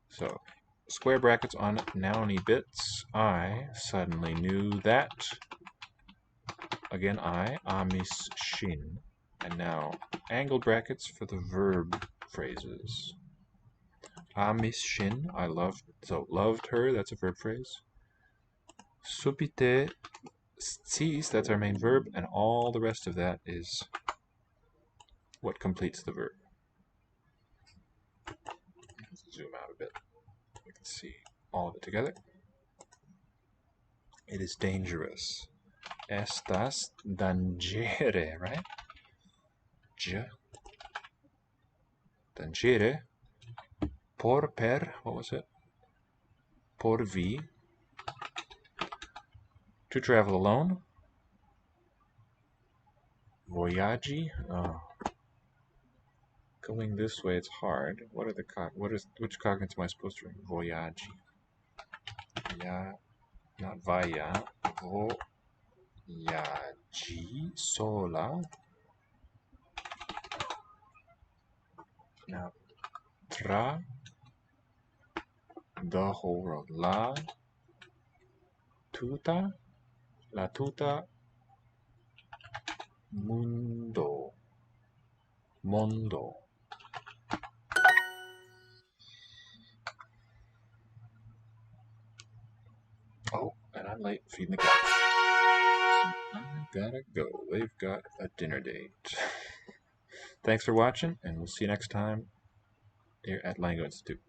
[SPEAKER 2] So, square brackets on nouny bits. I suddenly knew that. Again, I, amis shin. And now, angled brackets for the verb phrases. Amis shin, I loved, so loved her, that's a verb phrase. Subite sciis, that's our main verb, and all the rest of that is what completes the verb. Let's zoom out a bit. We can see all of it together. It is dangerous. Estas dangere, right? Dangere. Por per, what was it? Por vi. To travel alone. Voyagi. Oh. Going this way, it's hard. What are the which cognates am I supposed to read? Voyagi. Yeah, not vaya. Voyagi sola. Now, tra. The whole world. La tuta mondo. Oh, and I'm late feeding the cats. I gotta go. They've got a dinner date. Thanks for watching, and we'll see you next time here at Language Institute.